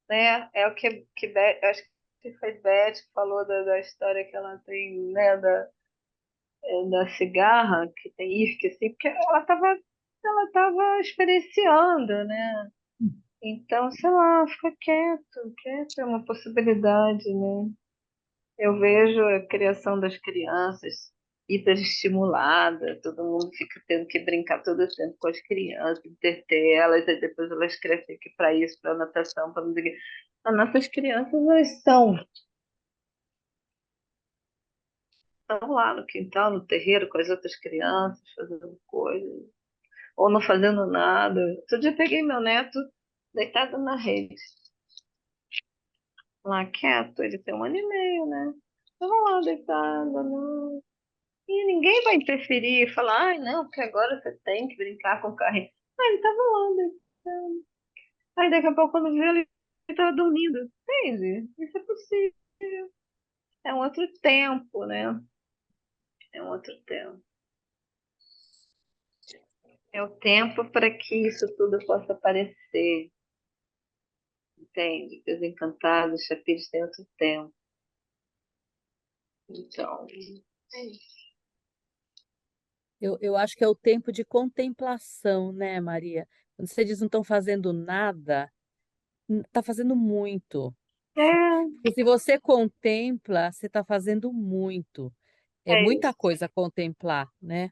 né? É o eu acho que foi Beth que falou da história que ela tem, né? Da cigarra, que tem IFC, assim, porque ela tava experienciando, né? Então, sei lá, fica quieto, quieto é uma possibilidade, né? Eu vejo a criação das crianças hiperestimulada, todo mundo fica tendo que brincar todo o tempo com as crianças, entreter elas, e depois elas crescem aqui para isso, para natação, para não sei o quê. As nossas crianças, elas estão lá no quintal, no terreiro, com as outras crianças, fazendo coisas, ou não fazendo nada. Outro dia eu peguei meu neto deitado na rede, lá quieto, ele tem 1 ano e meio, né? Tava lá deitado, não. E ninguém vai interferir e falar, ai, não, porque agora você tem que brincar com o carrinho. Ah, ele tava lá deitado. Aí daqui a pouco, quando viu, ele tava dormindo. Entende? Isso é possível. É um outro tempo, né? É um outro tempo. É o tempo para que isso tudo possa aparecer. Entende? Que os encantados, os chapiros têm outro tempo. Então, é isso. Eu acho que é o tempo de contemplação, né, Maria? Quando você diz não estão fazendo nada, está fazendo muito. É, E se você contempla, você está fazendo muito. É é muita isso. coisa a contemplar, né?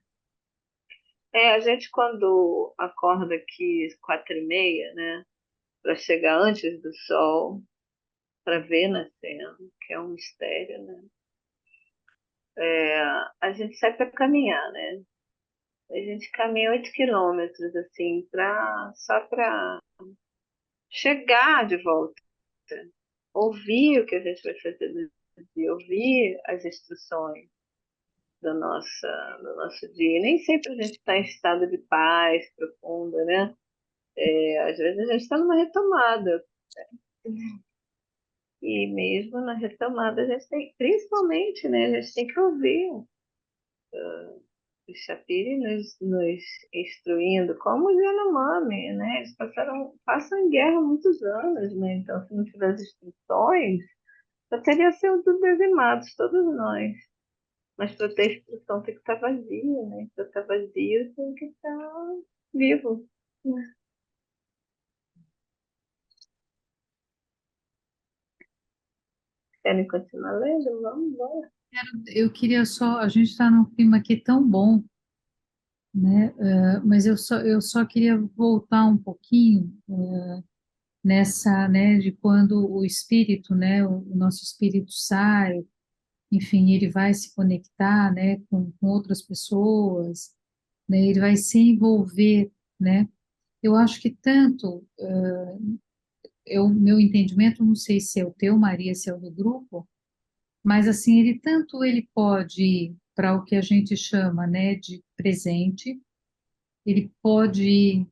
A gente quando acorda aqui 4h30, né? Para chegar antes do sol, para ver nascendo, que é um mistério, né? A gente sai para caminhar, né? A gente caminha 8 km, assim, só para chegar de volta, ouvir o que a gente vai fazer no dia, ouvir as instruções do nosso dia. Nem sempre a gente está em estado de paz profunda, né? Às vezes a gente está numa retomada. E mesmo na retomada, a gente tem, principalmente, né? A gente tem que ouvir o Shapiro nos instruindo, como os Yanomami, né? Eles passam em guerra há muitos anos, né? Então, se não tivesse instruções, já teria sido dizimados, todos nós. Mas para ter instrução tem que estar vazio, né? Para estar vazio tem que estar vivo, né? Querem continuar lendo? Vamos embora. Eu queria só, a gente está num clima aqui tão bom, né? Mas eu só queria voltar um pouquinho nessa, né, de quando o espírito, né, o nosso espírito sai, enfim, ele vai se conectar, né, com outras pessoas, né, ele vai se envolver, né? Eu acho que tanto, meu entendimento, não sei se é o teu, Maria, se é o do grupo, mas assim, ele pode ir para o que a gente chama, né, de presente, ele pode ir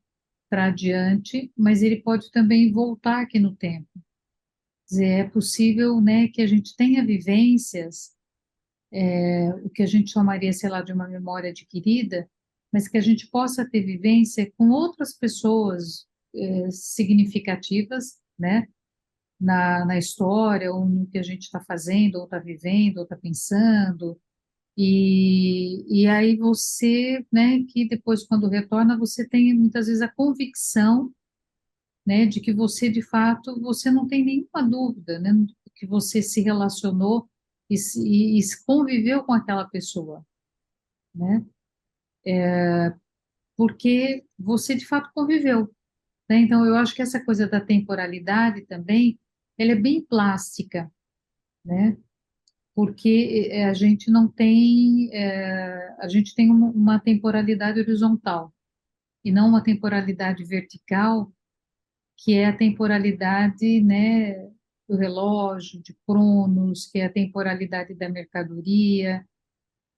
para adiante, mas ele pode também voltar aqui no tempo. dizer, é possível, né, que a gente tenha vivências, o que a gente chamaria, sei lá, de uma memória adquirida, mas que a gente possa ter vivência com outras pessoas, significativas, né, na história, ou no que a gente está fazendo, ou está vivendo, ou está pensando, e aí você, né, que depois, quando retorna, você tem muitas vezes a convicção, né, de que você, de fato, você não tem nenhuma dúvida, né, que você se relacionou e conviveu com aquela pessoa, né, porque você, de fato, conviveu, né, então eu acho que essa coisa da temporalidade também, ela é bem plástica, né, porque a gente não tem, a gente tem uma temporalidade horizontal, e não uma temporalidade vertical, que é a temporalidade, né, do relógio, de Cronos, que é a temporalidade da mercadoria,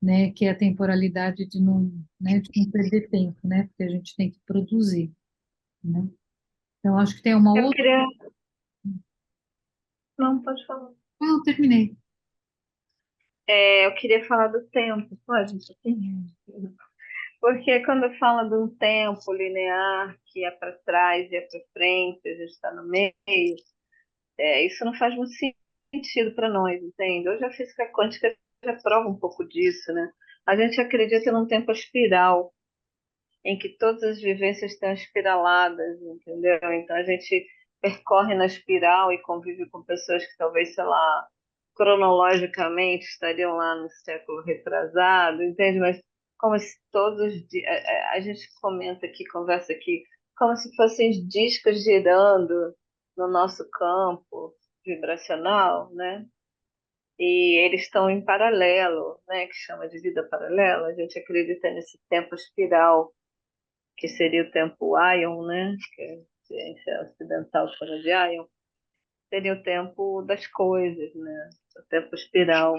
né, que é a temporalidade de não, né, de não perder tempo, né, porque a gente tem que produzir, né. Então, acho que tem uma Eu outra... queria. Não, pode falar. Ah, eu terminei. Eu queria falar do tempo, pode? Porque quando fala de um tempo linear que é para trás e é para frente, a gente está no meio, isso não faz muito sentido para nós, entende? Hoje a física quântica já prova um pouco disso, né? A gente acredita num tempo espiral, em que todas as vivências estão espiraladas, entendeu? Então a gente percorre na espiral e convive com pessoas que talvez, sei lá, cronologicamente estariam lá no século retrasado, entende? Mas como se todos os dias, a gente comenta aqui, conversa aqui, como se fossem discos girando no nosso campo vibracional, né? E eles estão em paralelo, né? Que chama de vida paralela. A gente acredita nesse tempo espiral que seria o tempo Ion, né? Que a ciência ocidental chama de Ion, seria o tempo das coisas, né? O tempo espiral.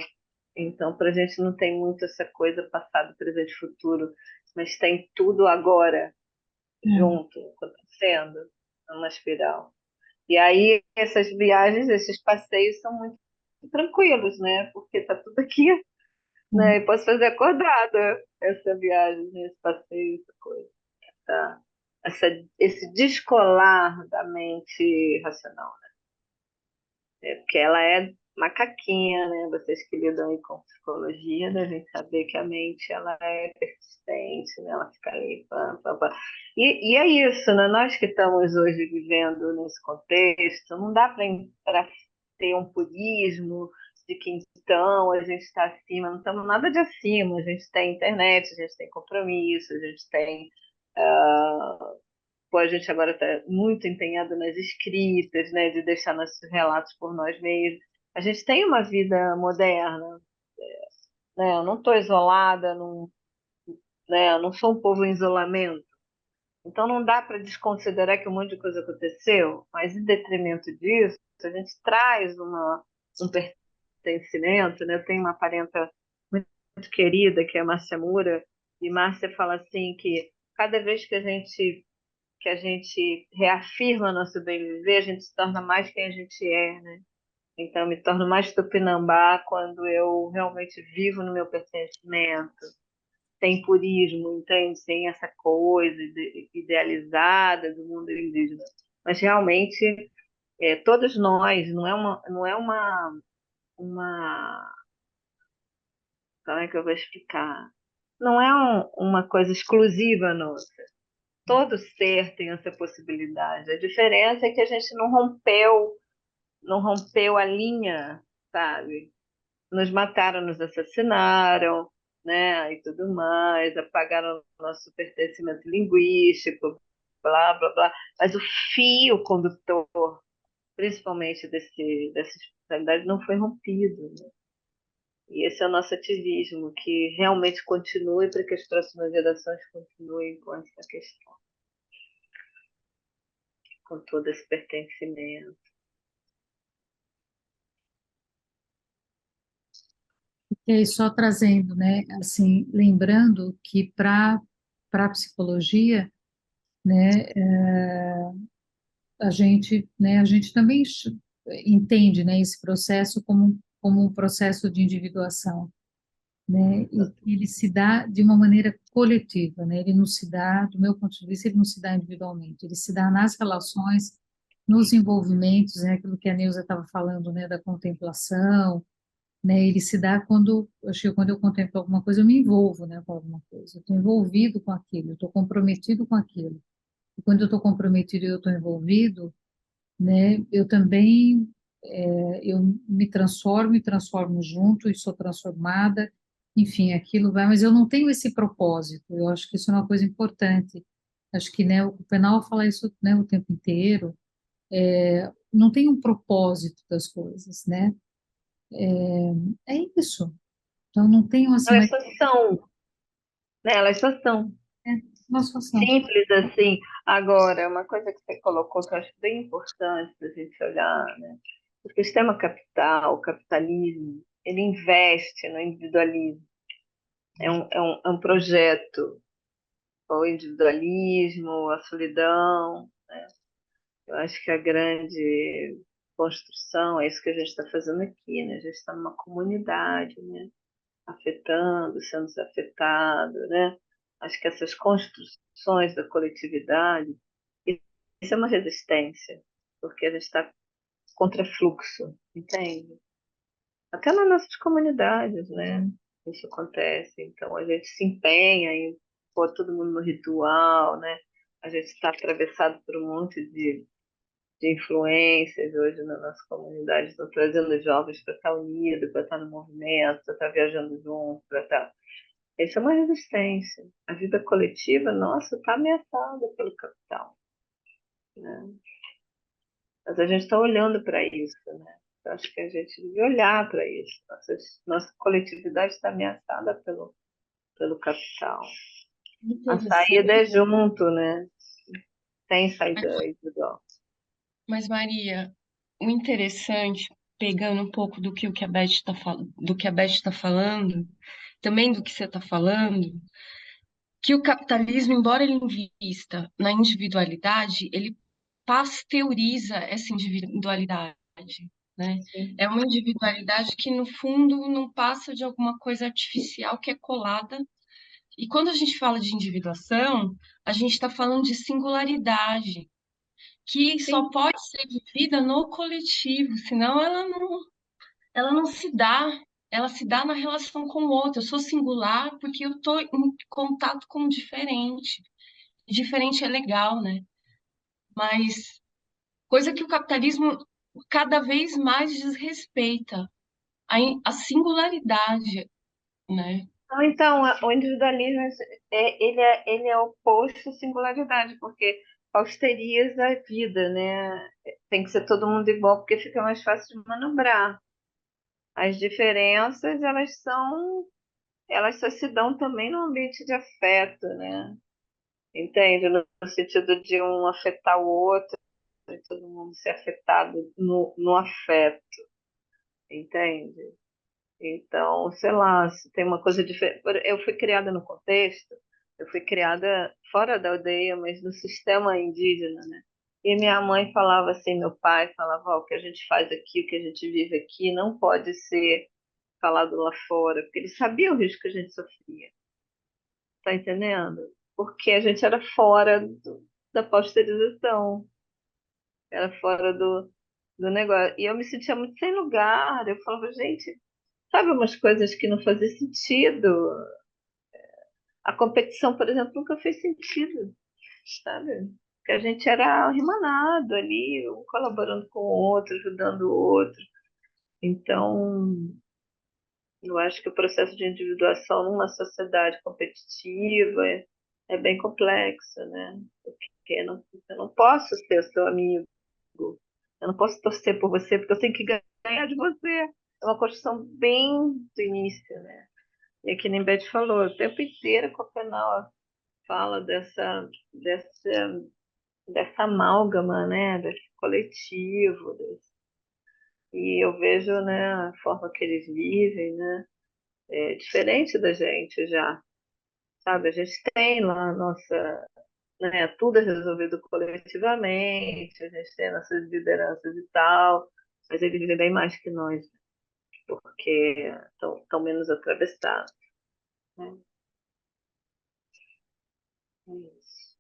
Então, para a gente não tem muito essa coisa passado, presente, futuro, mas tem tudo agora Hum, junto, acontecendo, numa espiral. E aí, essas viagens, esses passeios são muito tranquilos, né? Porque tá tudo aqui, né? hum. E posso fazer acordada essa viagem, né? Esse passeio, essa coisa. Essa, esse descolar da mente racional, porque ela é macaquinha, né? Vocês que lidam aí com psicologia devem saber que a mente ela é persistente, né? Ela fica ali, pam, pam, pam. E é isso, né? Nós que estamos hoje vivendo nesse contexto, não dá para ter um purismo de que então a gente está acima, não estamos nada de acima, a gente tem internet, a gente tem compromisso, a gente tem pô, a gente agora está muito empenhado nas escritas, né, de deixar nossos relatos por nós mesmos. A gente tem uma vida moderna, né? Eu não estou isolada, não, né? Eu não sou um povo em isolamento. Então não dá para desconsiderar que um monte de coisa aconteceu, mas em detrimento disso, a gente traz um pertencimento, né? Eu tenho uma parenta muito querida, que é a Márcia Moura, e Márcia fala assim que cada vez que a gente reafirma nosso bem viver, a gente se torna mais quem a gente é, né? Então, eu me torno mais tupinambá quando eu realmente vivo no meu pertencimento, sem purismo, entende? Sem essa coisa idealizada do mundo indígena. Mas realmente, todos nós, uma, como é que eu vou explicar? Não é uma coisa exclusiva nossa. Todo ser tem essa possibilidade. A diferença é que a gente não rompeu a linha, sabe? Nos mataram, nos assassinaram, né? E tudo mais, apagaram o nosso pertencimento linguístico, blá, blá, blá. Mas o fio condutor, principalmente dessa espiritualidade, não foi rompido, né? E esse é o nosso ativismo, que realmente continue para que as próximas gerações continuem com essa questão, com todo esse pertencimento. E aí, só trazendo, né, assim, lembrando que para a psicologia, né, a gente, né, a gente também entende, né, esse processo como um processo de individuação, né, e que ele se dá de uma maneira coletiva, né, ele não se dá, do meu ponto de vista, ele não se dá individualmente, ele se dá nas relações, nos envolvimentos, né, aquilo que a Neuza estava falando, né, da contemplação, né, ele se dá quando, acho que quando eu contemplo alguma coisa, eu me envolvo, né, com alguma coisa, eu estou envolvido com aquilo, eu estou comprometido com aquilo, e quando eu estou comprometido e eu estou envolvido, né, eu também, eu me transformo junto e sou transformada, enfim, aquilo vai, mas eu não tenho esse propósito, eu acho que isso é uma coisa importante, acho que, né, o penal fala isso, né, o tempo inteiro, não tem um propósito das coisas, né, é isso, então não tenho assim, Elas mas só são, né? Elas só são. é uma situação. Simples assim. Agora, uma coisa que você colocou que eu acho bem importante para a gente olhar, né? O sistema capital, o capitalismo, ele investe no individualismo. É um projeto, o individualismo, a solidão. Eu acho que a grande construção é isso que a gente está fazendo aqui, né? A gente está numa comunidade, né? Afetando, sendo afetado, né? Acho que essas construções da coletividade, isso é uma resistência, porque a gente está contra fluxo, entende? Até nas nossas comunidades, né? Isso acontece. Então a gente se empenha em pôr todo mundo no ritual, né? A gente está atravessado por um monte de influências hoje na nossa comunidade, estão trazendo jovens para estar unido, para estar no movimento, para estar viajando junto, para estar. Isso é uma resistência. A vida coletiva, nossa, está ameaçada pelo capital, né? Mas a gente está olhando para isso, né? Eu acho que a gente deve olhar para isso. Nossa coletividade está ameaçada pelo capital. A saída é Interessante. junto, né? Tem saída individual. Mas, Maria, o interessante, pegando um pouco do que a Beth está do que a Beth está falando, também do que você está falando, que o capitalismo, embora ele invista na individualidade, ele pasteuriza essa individualidade, né? Sim. É uma individualidade que, no fundo, não passa de alguma coisa artificial que é colada. E quando a gente fala de individuação, a gente está falando de singularidade, que só Sim. pode ser vivida no coletivo, senão ela não se dá. Ela se dá na relação com o outro. Eu sou singular porque eu estou em contato com o diferente. Diferente é legal, né? Mas coisa que o capitalismo cada vez mais desrespeita a singularidade, né? Então, o individualismo ele é oposto à singularidade, porque austeriza a vida, né? Tem que ser todo mundo igual, porque fica mais fácil de manobrar. As diferenças, elas só se dão também no ambiente de afeto, né? Entende? No sentido de um afetar o outro, e todo mundo ser afetado no afeto, entende? Então, sei lá, se tem uma coisa diferente. Eu fui criada no contexto, eu fui criada fora da aldeia, mas no sistema indígena, né? E minha mãe falava assim, meu pai falava, ó, o que a gente faz aqui, o que a gente vive aqui, não pode ser falado lá fora, porque ele sabia o risco que a gente sofria, tá entendendo? Porque a gente era fora da pasteurização, era fora do negócio. E eu me sentia muito sem lugar, eu falava, gente, sabe umas coisas que não faziam sentido? A competição, por exemplo, nunca fez sentido, sabe? Porque a gente era irmanado ali, um colaborando com o outro, ajudando o outro. Então, eu acho que o processo de individuação numa sociedade competitiva é bem complexo, né? Porque eu não posso ser seu amigo, eu não posso torcer por você, porque eu tenho que ganhar de você. É uma construção bem do início, né? E que nem Beth falou, o tempo inteiro Copenau fala dessa amálgama, né? Desse coletivo. E eu vejo, né, a forma que eles vivem, né? É diferente da gente já, sabe? A gente tem lá a nossa, né, tudo é resolvido coletivamente, a gente tem nossas lideranças e tal, mas eles vivem bem mais que nós, porque estão menos atravessados, né? É isso.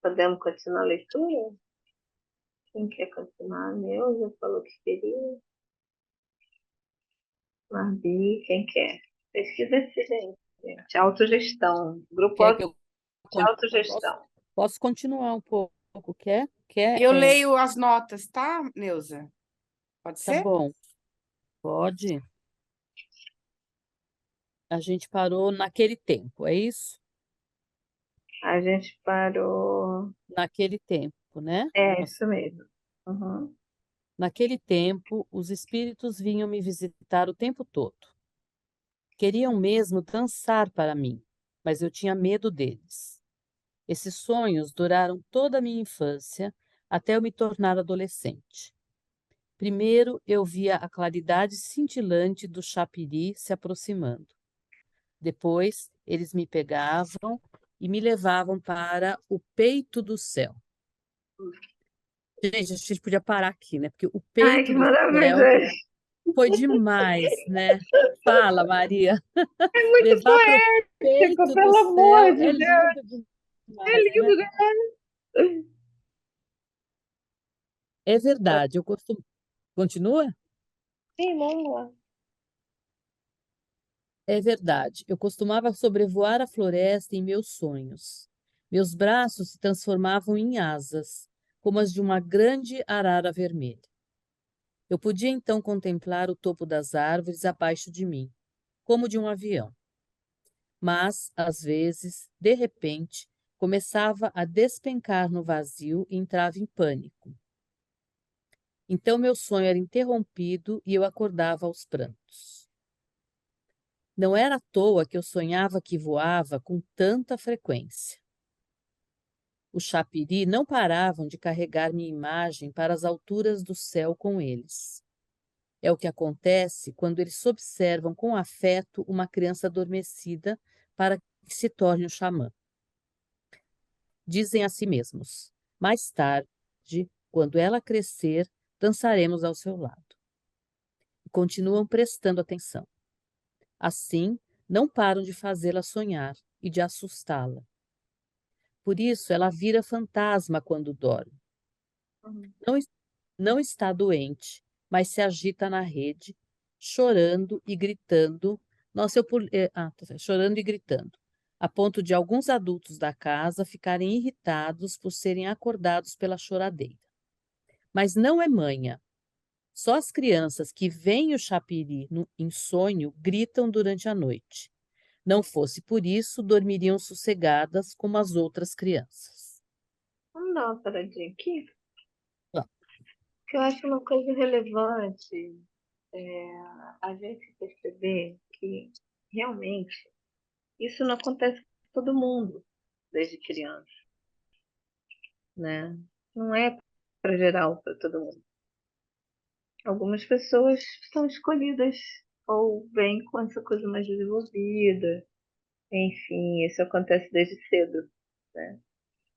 Podemos continuar a leitura? Quem quer continuar? Neuza falou que queria. Marbi, quem quer? Pesquisa esse gente. Autogestão. Grupo Quer que eu de autogestão. posso continuar um pouco? Quer? Quer? Eu leio as notas, tá, Neuza? Pode Tá ser? bom. Pode. A gente parou naquele tempo, é isso? A gente parou. Naquele tempo, né? É, isso mesmo. Uhum. Naquele tempo, os espíritos vinham me visitar o tempo todo. Queriam mesmo dançar para mim, mas eu tinha medo deles. Esses sonhos duraram toda a minha infância até eu me tornar adolescente. Primeiro, eu via a claridade cintilante do chapiri se aproximando. Depois, eles me pegavam e me levavam para o peito do céu. Gente, a gente podia parar aqui, né? Porque o Ai, peito que do céu maravilha! foi demais, né? Fala, Maria. É muito Levar para o poético, peito do pelo amor céu de é Deus! lindo É demais, né? lindo, né? É verdade. Eu costumo. Continua? Sim, vamos lá. É verdade. Eu costumava sobrevoar a floresta em meus sonhos. Meus braços se transformavam em asas, como as de uma grande arara vermelha. Eu podia então contemplar o topo das árvores abaixo de mim, como de um avião. Mas, às vezes, de repente, começava a despencar no vazio e entrava em pânico. Então meu sonho era interrompido e eu acordava aos prantos. Não era à toa que eu sonhava que voava com tanta frequência. Os chapiri não paravam de carregar minha imagem para as alturas do céu com eles. É o que acontece quando eles observam com afeto uma criança adormecida para que se torne um xamã. Dizem a si mesmos: mais tarde, quando ela crescer, dançaremos ao seu lado. E continuam prestando atenção. Assim, não param de fazê-la sonhar e de assustá-la. Por isso, ela vira fantasma quando dorme. Uhum. Não, não está doente, mas se agita na rede, chorando e gritando. Nossa, chorando e gritando, a ponto de alguns adultos da casa ficarem irritados por serem acordados pela choradeira. Mas não é manha. Só as crianças que veem o chapiri em sonho gritam durante a noite. Não fosse por isso, dormiriam sossegadas como as outras crianças. Vamos dar uma paradinha aqui, Bom, que eu acho uma coisa relevante a gente perceber que realmente isso não acontece com todo mundo desde criança, né? Não é para geral, para todo mundo. Algumas pessoas são escolhidas ou vêm com essa coisa mais desenvolvida. Enfim, isso acontece desde cedo, né?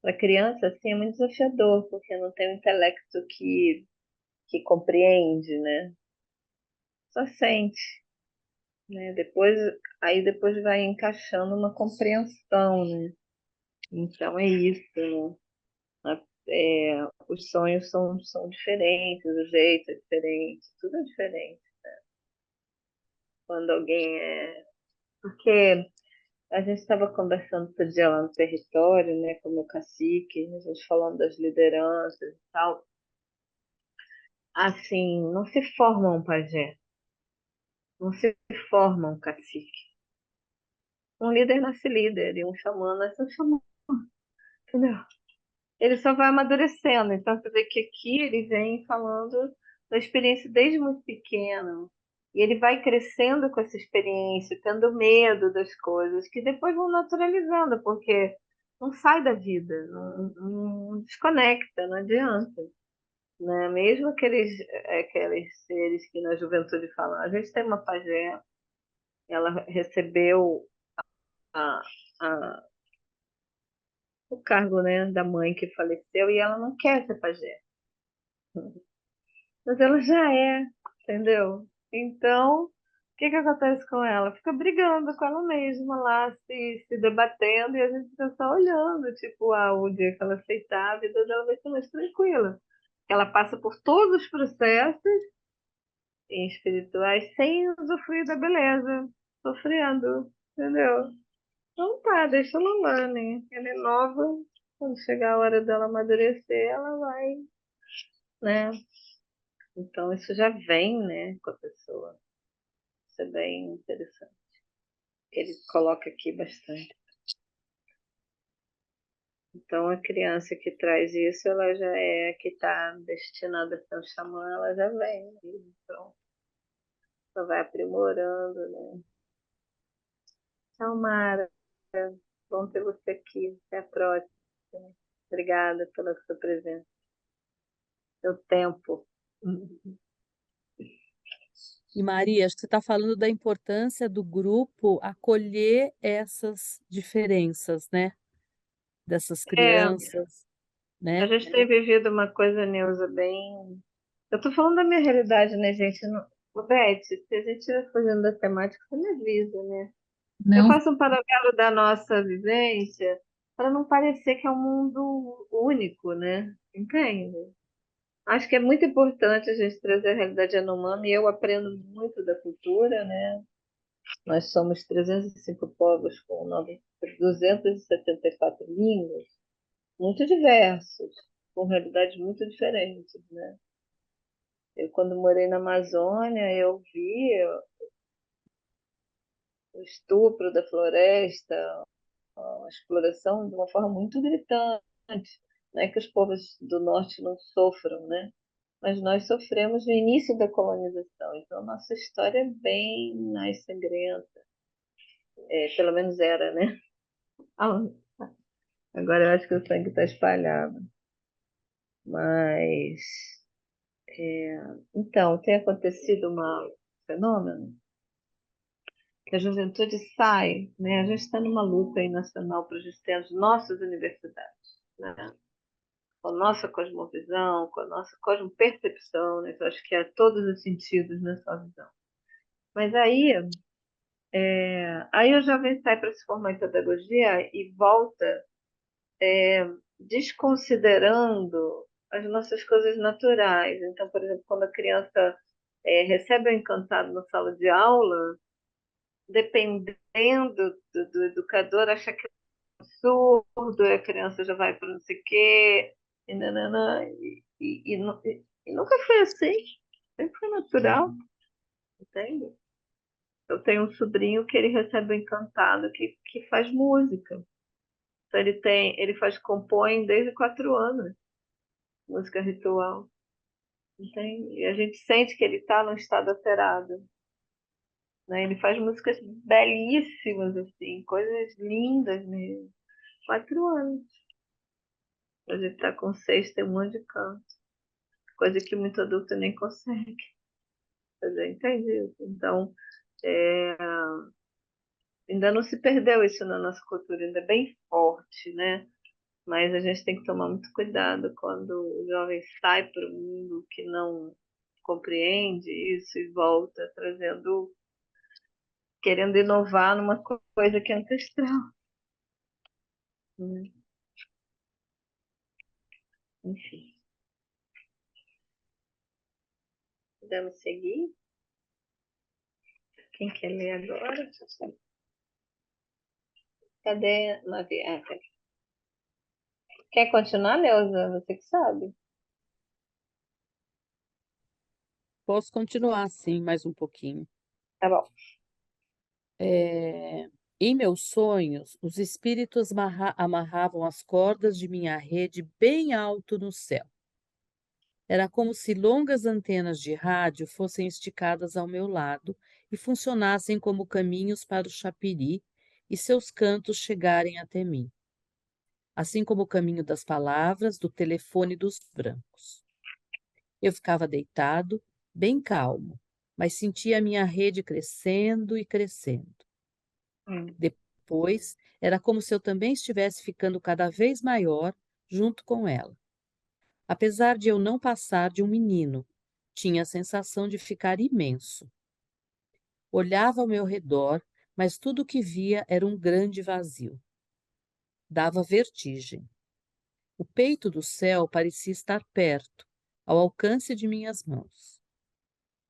Para criança, assim, é muito desafiador, porque não tem um intelecto que compreende, né? Só sente, né? Depois vai encaixando uma compreensão, né? Então é isso, né? Os sonhos são diferentes, o jeito é diferente, tudo é diferente. Quando alguém é. Porque a gente estava conversando outro dia lá no território, né, com o meu cacique, a gente falando das lideranças e tal. Assim, não se forma um pajé, não se forma um cacique. Um líder nasce líder e um xamã nasce um xamã, entendeu? Ele só vai amadurecendo. Então, você vê que aqui ele vem falando da experiência desde muito pequeno. E ele vai crescendo com essa experiência, tendo medo das coisas, que depois vão naturalizando, porque não sai da vida, não desconecta, não adianta. Né? Mesmo aqueles seres que na juventude falam, a gente tem uma pajé, ela recebeu a, a, o cargo, né, da mãe que faleceu e ela não quer ser pajé. Mas ela já é, entendeu? Então, o que que acontece com ela? Fica brigando com ela mesma lá, se debatendo, e a gente fica só olhando, tipo, o dia que ela aceitar, a vida dela vai ser mais tranquila. Ela passa por todos os processos espirituais sem usufruir da beleza, sofrendo, entendeu? Então tá, deixa ela lá, né? Ela é nova, quando chegar a hora dela amadurecer, ela vai, né? Então isso já vem, né, com a pessoa. Isso é bem interessante. Ele coloca aqui bastante. Então a criança que traz isso, ela já é que está destinada a ser um xamã, ela já vem. Então, ela vai aprimorando, né? Tchau, Mara. Bom ter você aqui. Até a próxima. Obrigada pela sua presença. Seu tempo. E Maria, acho que você está falando da importância do grupo acolher essas diferenças, né? Dessas É, crianças, a né? gente tem vivido uma coisa, Neuza, bem. Eu tô falando da minha realidade, né, gente? Ô, Beth, se a gente estiver fugindo da temática, você me avisa, né? Eu Não, faço um paralelo da nossa vivência para não parecer que é um mundo único, né? Entende? Acho que é muito importante a gente trazer a realidade Yanomami e eu aprendo muito da cultura, né? Nós somos 305 povos com 274 línguas, muito diversos, com realidades muito diferentes, né? Eu, quando morei na Amazônia, eu vi o estupro da floresta, a exploração de uma forma muito gritante. Não é que os povos do norte não sofram, né? Mas nós sofremos no início da colonização, então nossa história é bem mais sangrenta, pelo menos era, né? Ah, agora eu acho que o sangue está espalhado, mas então tem acontecido um fenômeno que a juventude sai, né? A gente está numa luta aí nacional para a gente ter as nossas universidades, né? Com a nossa cosmovisão, com a nossa cosmopercepção, né? Que eu acho que é todos os sentidos nessa visão. Mas aí o jovem sai para se formar em pedagogia e volta desconsiderando as nossas coisas naturais. Então, por exemplo, quando a criança recebe o encantado na sala de aula, dependendo do educador, acha que é absurdo, a criança já vai para não sei o quê, e, nananã, e nunca foi assim, sempre foi natural, entende? Eu tenho um sobrinho que ele recebe o encantado que faz música. Então compõe desde 4 anos, música ritual, entende? E a gente sente que ele está num estado alterado, né? Ele faz músicas belíssimas, assim, coisas lindas mesmo. 4 anos. A gente está com 6, tem um monte de canto. Coisa que muito adulto nem consegue fazer, entende isso? Então, é, ainda não se perdeu isso na nossa cultura, ainda é bem forte, né? Mas a gente tem que tomar muito cuidado quando o jovem sai para o mundo que não compreende isso e volta trazendo, querendo inovar numa coisa que é ancestral, né? Enfim, podemos seguir? Quem quer ler agora? Cadê Mavi? Tá aqui. Quer continuar, Neuza? Você que sabe. Posso continuar assim mais um pouquinho. Tá bom. Em meus sonhos, os espíritos amarravam as cordas de minha rede bem alto no céu. Era como se longas antenas de rádio fossem esticadas ao meu lado e funcionassem como caminhos para o chapiri e seus cantos chegarem até mim, assim como o caminho das palavras do telefone dos brancos. Eu ficava deitado, bem calmo, mas sentia a minha rede crescendo e crescendo. Hum. depois, era como se eu também estivesse ficando cada vez maior junto com ela. Apesar de eu não passar de um menino, tinha a sensação de ficar imenso. Olhava ao meu redor, mas tudo o que via era um grande vazio. Dava vertigem. O peito do céu parecia estar perto, ao alcance de minhas mãos.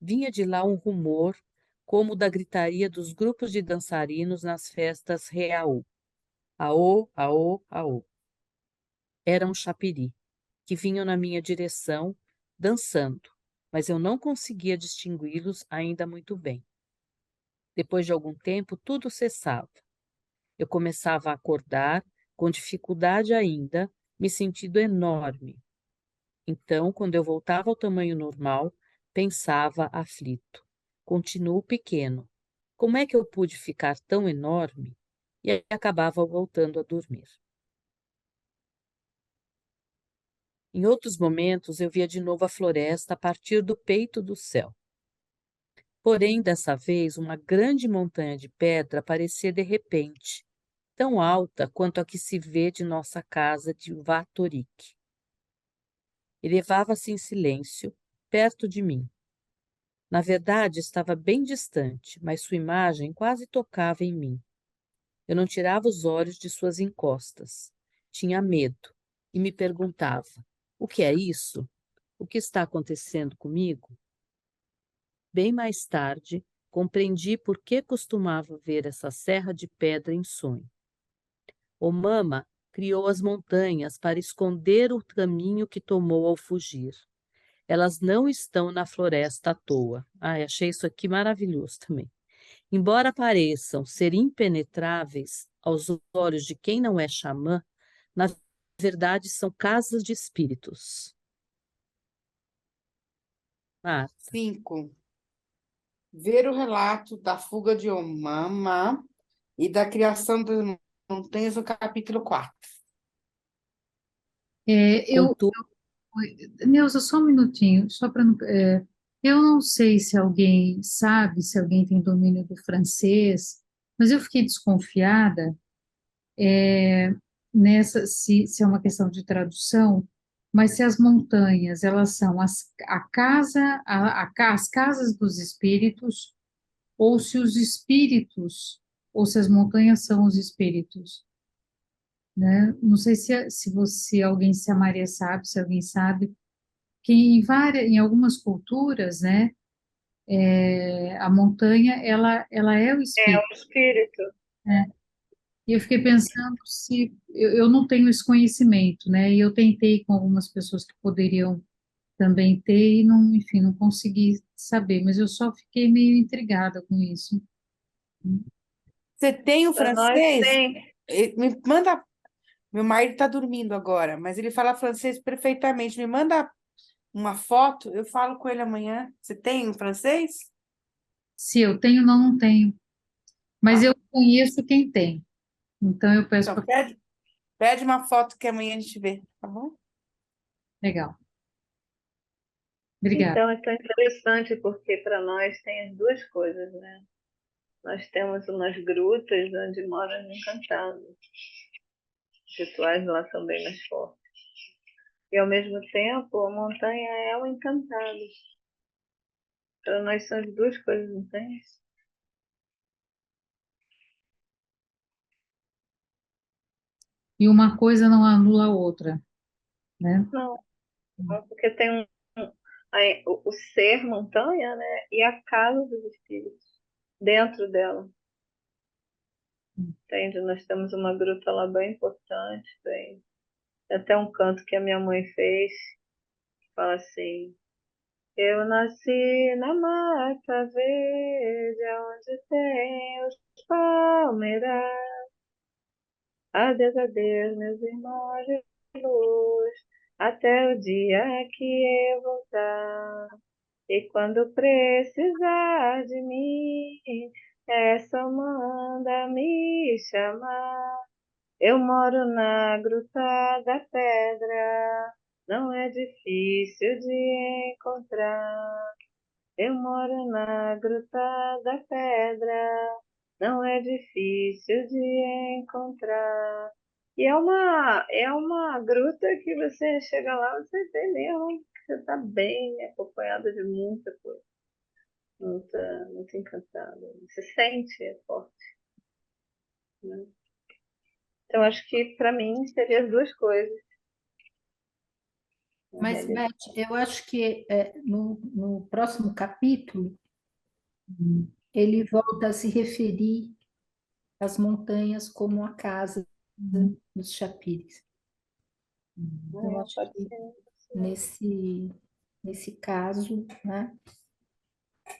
Vinha de lá um rumor, como o da gritaria dos grupos de dançarinos nas festas reaú. Aô, aô, aô. Era um chapiri, que vinham na minha direção, dançando, mas eu não conseguia distingui-los ainda muito bem. Depois de algum tempo, tudo cessava. Eu começava a acordar, com dificuldade ainda, me sentindo enorme. Então, quando eu voltava ao tamanho normal, pensava aflito. Continuo pequeno. Como é que eu pude ficar tão enorme? E aí acabava voltando a dormir. Em outros momentos, eu via de novo a floresta a partir do peito do céu. Porém, dessa vez, uma grande montanha de pedra aparecia de repente, tão alta quanto a que se vê de nossa casa de Vatorique. Elevava-se em silêncio, perto de mim. Na verdade, estava bem distante, mas sua imagem quase tocava em mim. Eu não tirava os olhos de suas encostas. Tinha medo e me perguntava: o que é isso? O que está acontecendo comigo? Bem mais tarde, compreendi por que costumava ver essa serra de pedra em sonho. O Mama criou as montanhas para esconder o caminho que tomou ao fugir. Elas não estão na floresta à toa. Ai, achei isso aqui maravilhoso também. Embora pareçam ser impenetráveis aos olhos de quem não é xamã, na verdade são casas de espíritos. Marta, 5. Ver o relato da fuga de Omama e da criação das montanhas no capítulo 4. Eu, contudo, Neuza, só um minutinho, só para não. Eu não sei se alguém sabe, se alguém tem domínio do francês, mas eu fiquei desconfiada se é uma questão de tradução, mas se as montanhas elas são a casa, as casas dos espíritos, ou se os espíritos, ou se as montanhas são os espíritos, né? Não sei se alguém, se a Maria sabe, se alguém sabe, que em algumas culturas, né, a montanha, ela é o É espírito, o espírito. né? E eu fiquei pensando se, eu não tenho esse conhecimento, né, e eu tentei com algumas pessoas que poderiam também ter, e não, enfim, não consegui saber, mas eu só fiquei meio intrigada com isso. Você tem o Para nós francês? tem. Me manda. Meu marido está dormindo agora, mas ele fala francês perfeitamente. Me manda uma foto, eu falo com ele amanhã. Você tem o francês? Se eu tenho, não tenho, mas Tá. eu conheço quem tem, então eu peço Então, para. pede uma foto que amanhã a gente vê, tá bom? Legal, obrigada. Então, é tão interessante porque para nós tem as duas coisas, né? Nós temos umas grutas onde moram os encantados. Os rituais lá são bem mais fortes. E, ao mesmo tempo, a montanha é o encantado. Para nós são as duas coisas, não tem? E uma coisa não anula a outra, né? Não, não, porque tem o ser montanha, né? E a casa dos espíritos dentro dela. Entende? Nós temos uma gruta lá bem importante. Tem até um canto que a minha mãe fez, que fala assim: eu nasci na mata verde, onde tem os palmeiras. Adeus, meus irmãos de luz, até o dia que eu voltar. E quando precisar de mim, é só manda me chamar. Eu moro na Gruta da Pedra, não é difícil de encontrar. Eu moro na Gruta da Pedra, não é difícil de encontrar. E é uma gruta que você chega lá, você vê mesmo que você está bem acompanhada de muita coisa, muito encantada. Você sente, é forte, né? Então, acho que para mim seria as duas coisas, na Mas, realidade. Beth, eu acho que no próximo capítulo ele volta a se referir às montanhas como a casa dos chapires. Então, eu acho Pode que ser. nesse caso, né,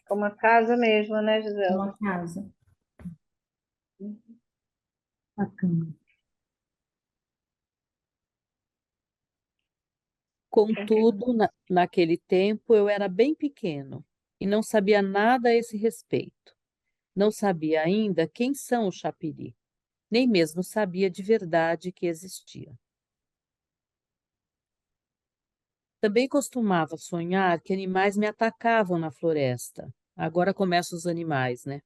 Como a casa mesmo, né, Gisela? uma casa. Bacana. Contudo, naquele tempo eu era bem pequeno e não sabia nada a esse respeito. Não sabia ainda quem são os chapiri, nem mesmo sabia de verdade que existiam. Também costumava sonhar que animais me atacavam na floresta. Agora começam os animais, né?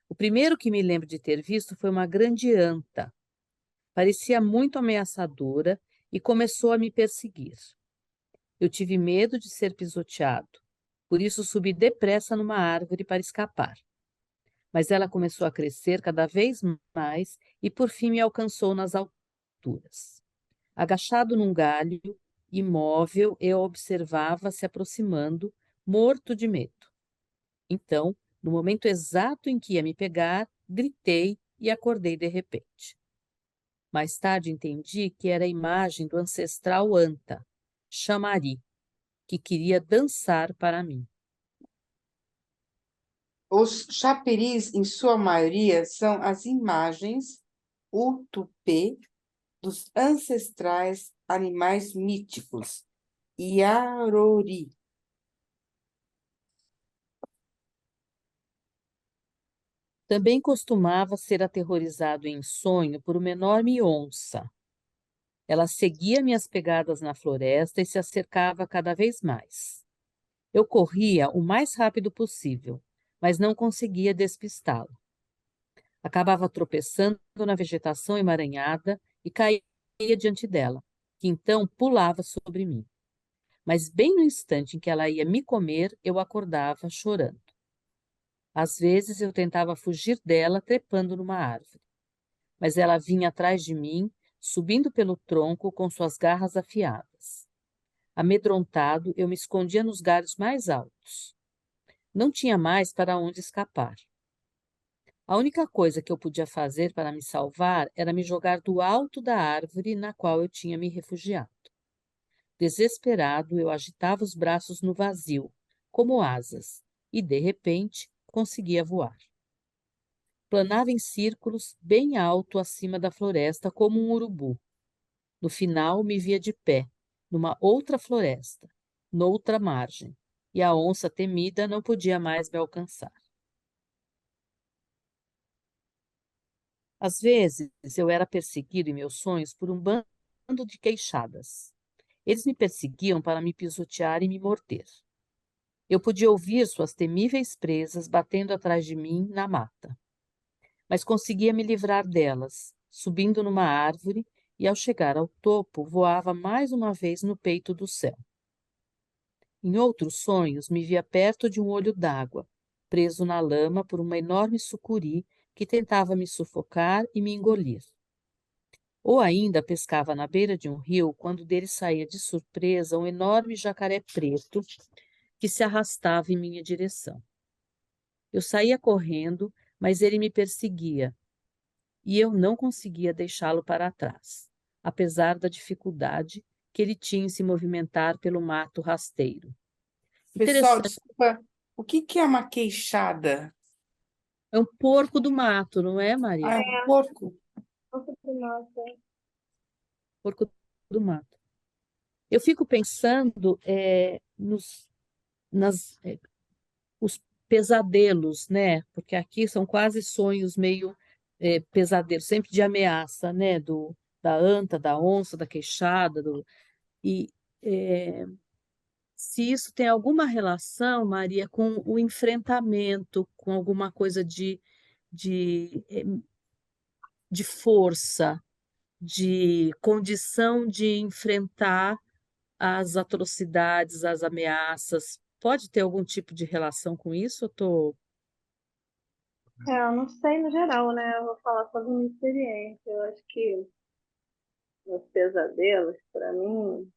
O primeiro que me lembro de ter visto foi uma grande anta. Parecia muito ameaçadora e começou a me perseguir. Eu tive medo de ser pisoteado, por isso subi depressa numa árvore para escapar. Mas ela começou a crescer cada vez mais e por fim me alcançou nas alturas. Agachado num galho, imóvel, eu observava se aproximando, morto de medo. Então, no momento exato em que ia me pegar, gritei e acordei de repente. Mais tarde entendi que era a imagem do ancestral Anta, Chamari, que queria dançar para mim. Os chapiris, em sua maioria, são as imagens, o tupê, dos ancestrais animais míticos, Yarori. Também costumava ser aterrorizado em sonho por uma enorme onça. Ela seguia minhas pegadas na floresta e se acercava cada vez mais. Eu corria o mais rápido possível, mas não conseguia despistá-la. Acabava tropeçando na vegetação emaranhada e caía diante dela, que então pulava sobre mim. Mas bem no instante em que ela ia me comer, eu acordava chorando. Às vezes eu tentava fugir dela trepando numa árvore, mas ela vinha atrás de mim, subindo pelo tronco com suas garras afiadas. Amedrontado, eu me escondia nos galhos mais altos. Não tinha mais para onde escapar. A única coisa que eu podia fazer para me salvar era me jogar do alto da árvore na qual eu tinha me refugiado. Desesperado, eu agitava os braços no vazio, como asas, e, de repente, conseguia voar. Planava em círculos bem alto acima da floresta, como um urubu. No final, me via de pé, numa outra floresta, noutra margem, e a onça temida não podia mais me alcançar. Às vezes, eu era perseguido em meus sonhos por um bando de queixadas. Eles me perseguiam para me pisotear e me morder. Eu podia ouvir suas temíveis presas batendo atrás de mim na mata. Mas conseguia me livrar delas, subindo numa árvore e, ao chegar ao topo, voava mais uma vez no peito do céu. Em outros sonhos, me via perto de um olho d'água, preso na lama por uma enorme sucuri que tentava me sufocar e me engolir. Ou ainda pescava na beira de um rio quando dele saía de surpresa um enorme jacaré preto que se arrastava em minha direção. Eu saía correndo, mas ele me perseguia e eu não conseguia deixá-lo para trás, apesar da dificuldade que ele tinha em se movimentar pelo mato rasteiro. Pessoal, desculpa, o que é uma queixada? É um porco do mato, não é, Maria? Ah, é um porco? Nossa. Porco do mato. Eu fico pensando os pesadelos, né? Porque aqui são quase sonhos meio pesadelos, sempre de ameaça, né? Da anta, da onça, da queixada, e se isso tem alguma relação, Maria, com o enfrentamento, com alguma coisa de de, de força, de condição de enfrentar as atrocidades, as ameaças. Pode ter algum tipo de relação com isso? Eu tô... Eu não sei no geral, né? Eu vou falar sobre minha experiência. Eu acho que os pesadelos, para mim,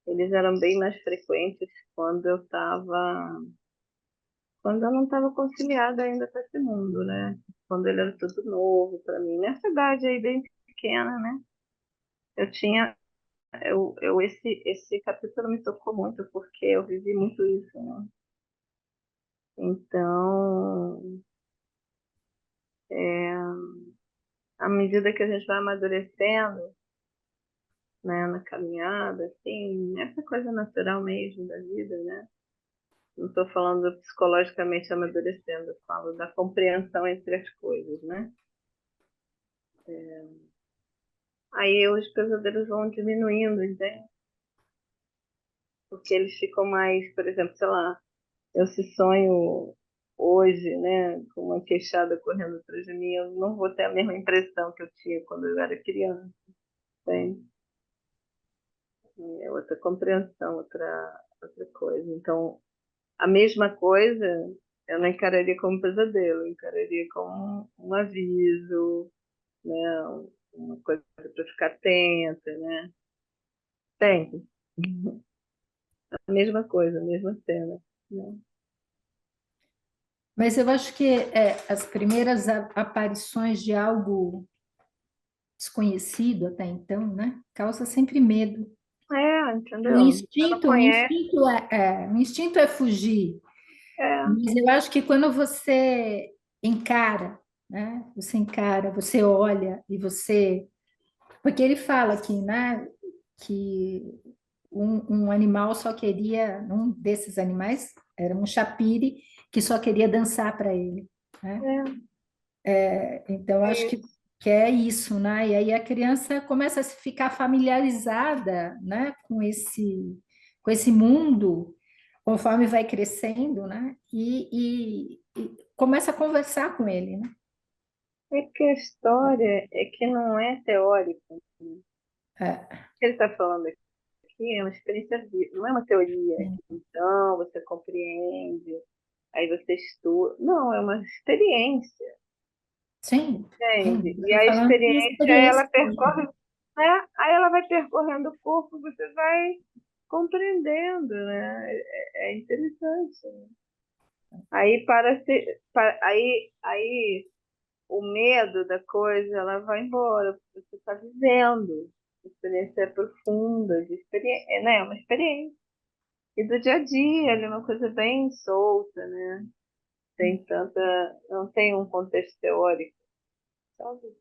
eles eram bem mais frequentes quando eu não estava conciliada ainda com esse mundo, né? Quando ele era tudo novo para mim. Nessa idade aí bem pequena, né? Eu tinha, esse capítulo me tocou muito porque eu vivi muito isso, né? Então, é, à medida que a gente vai amadurecendo, né, na caminhada, assim, essa coisa natural mesmo da vida, né? Não estou falando psicologicamente amadurecendo, eu falo da compreensão entre as coisas, né? Aí os pesadelos vão diminuindo, entende? Porque eles ficam mais, por exemplo, sei lá, eu se sonho hoje, né, com uma queixada correndo atrás de mim, eu não vou ter a mesma impressão que eu tinha quando eu era criança, entende? É outra compreensão, outra coisa. Então, a mesma coisa eu não encararia como pesadelo, eu encararia como um aviso, né, uma coisa para ficar atenta, né? Sempre. A mesma coisa, a mesma cena, né? Mas eu acho que as primeiras aparições de algo desconhecido até então, né, causa sempre medo. O Entendeu? Você não instinto, o conhece, instinto o instinto é fugir, é, mas eu acho que quando você encara, né, você encara, você olha e você, porque ele fala aqui, né, que um animal só queria, um desses animais era um chapire que só queria dançar para ele, né? é, Então, eu acho é isso. que é isso, né? E aí a criança começa a se ficar familiarizada, né, com esse mundo conforme vai crescendo, né? E começa a conversar com ele, né? É que a história é que não é teórica. É, O que ele está falando aqui é uma experiência viva, não é uma teoria. Então, você compreende, aí você estuda. Não, é uma experiência, sim, sim. entende? Eu E estou a falando de uma experiência, experiência ela percorre, né? Aí ela vai percorrendo o corpo, você vai compreendendo, né? É interessante. Aí aí o medo da coisa, ela vai embora, porque você está vivendo. A experiência é profunda, né? É uma experiência. E do dia a dia, ele é uma coisa bem solta, né? Tem tanta, não tem um contexto teórico, sabe?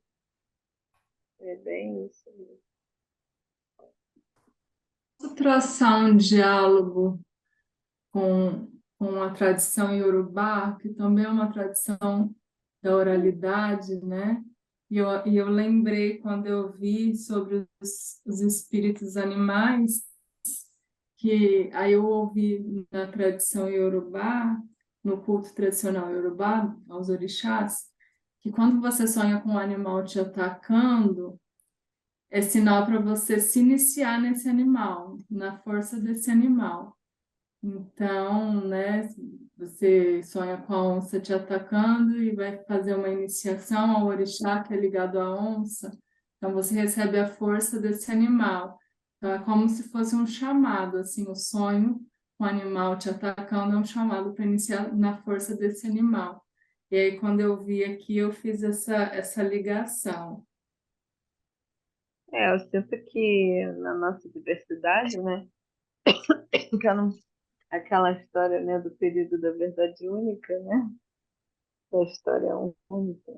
É bem isso mesmo. Traçar um diálogo com a tradição iorubá, que também é uma tradição da oralidade, né? E eu lembrei quando eu vi sobre os espíritos animais, que aí eu ouvi na tradição iorubá, no culto tradicional iorubá, aos orixás, que quando você sonha com um animal te atacando, é sinal para você se iniciar nesse animal, na força desse animal. Então, né, você sonha com a onça te atacando e vai fazer uma iniciação ao orixá que é ligado à onça. Então, você recebe a força desse animal. Então, é como se fosse um chamado, assim, o sonho com o animal te atacando é um chamado para iniciar na força desse animal. E aí, quando eu vi aqui, eu fiz essa ligação. Eu sinto que na nossa diversidade, né? Aquela história, né, do período da verdade única, né? Da história única.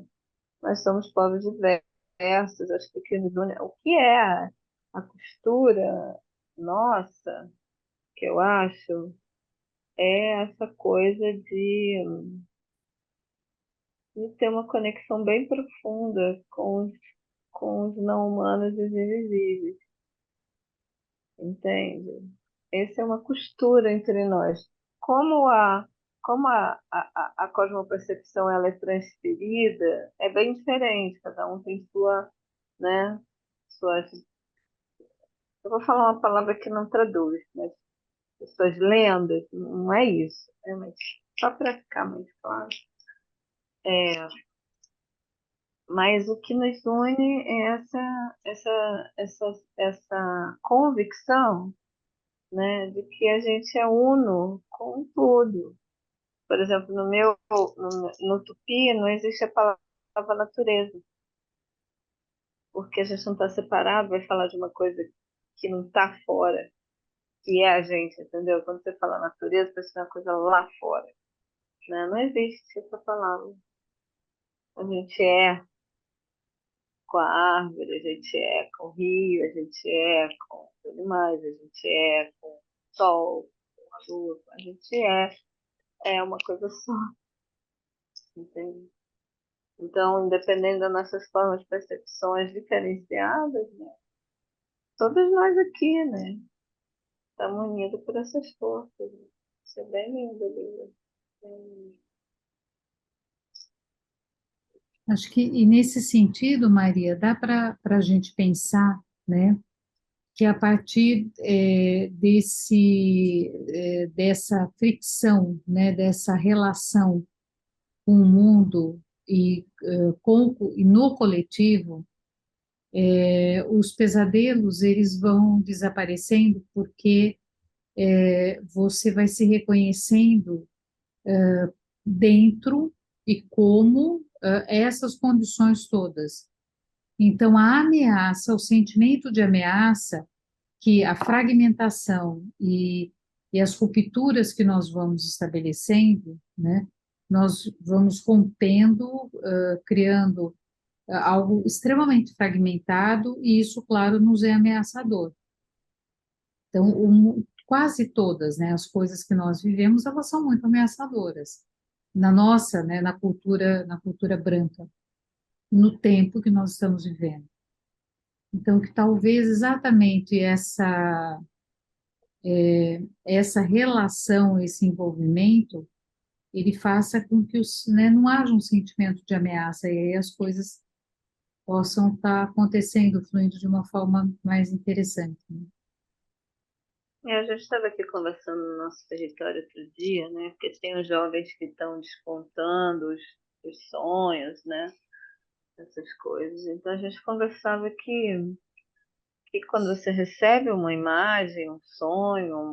Nós somos povos diversos, acho que o que nos une, o que é a costura nossa, que eu acho, é essa coisa de ter uma conexão bem profunda com os não humanos e os invisíveis, entende? Essa é uma costura entre nós. Como como a cosmopercepção ela é transferida, é bem diferente, cada um tem sua, né, suas, eu vou falar uma palavra que não traduz, mas suas lendas, não é isso, mas só para ficar mais claro. Mas o que nos une é essa convicção, né, de que a gente é uno com tudo. Por exemplo, no Tupi não existe a palavra natureza, porque a gente não está separado, vai falar de uma coisa que não está fora, que é a gente, entendeu? Quando você fala natureza, parece uma coisa lá fora, né? Não existe essa palavra. A gente é com a árvore, a gente é com o rio, a gente é com os animais, a gente é com o sol, com a lua, a gente é uma coisa só, entende? Então, independente das nossas formas de percepções diferenciadas, né? Todos nós aqui, né? Estamos unidos por essas forças. Né? Isso é bem lindo, Lívia. Bem lindo. Acho que, e nesse sentido, Maria, dá para a gente pensar, né, que a partir dessa fricção, né, dessa relação com o mundo e no coletivo, os pesadelos eles vão desaparecendo porque você vai se reconhecendo dentro e como essas condições todas. Então, a ameaça, o sentimento de ameaça, que a fragmentação e as rupturas que nós vamos estabelecendo, né, nós vamos rompendo, criando algo extremamente fragmentado, e isso, claro, nos é ameaçador. Então, quase todas, né, as coisas que nós vivemos, elas são muito ameaçadoras. Na nossa, né, na cultura branca, no tempo que nós estamos vivendo. Então, que talvez exatamente essa relação, esse envolvimento, ele faça com que né, não haja um sentimento de ameaça, e aí as coisas possam estar acontecendo, fluindo de uma forma mais interessante. Né? A gente estava aqui conversando no nosso território outro dia, né? Porque tem os jovens que estão descontando os sonhos, né? Essas coisas. Então a gente conversava que quando você recebe uma imagem, um sonho,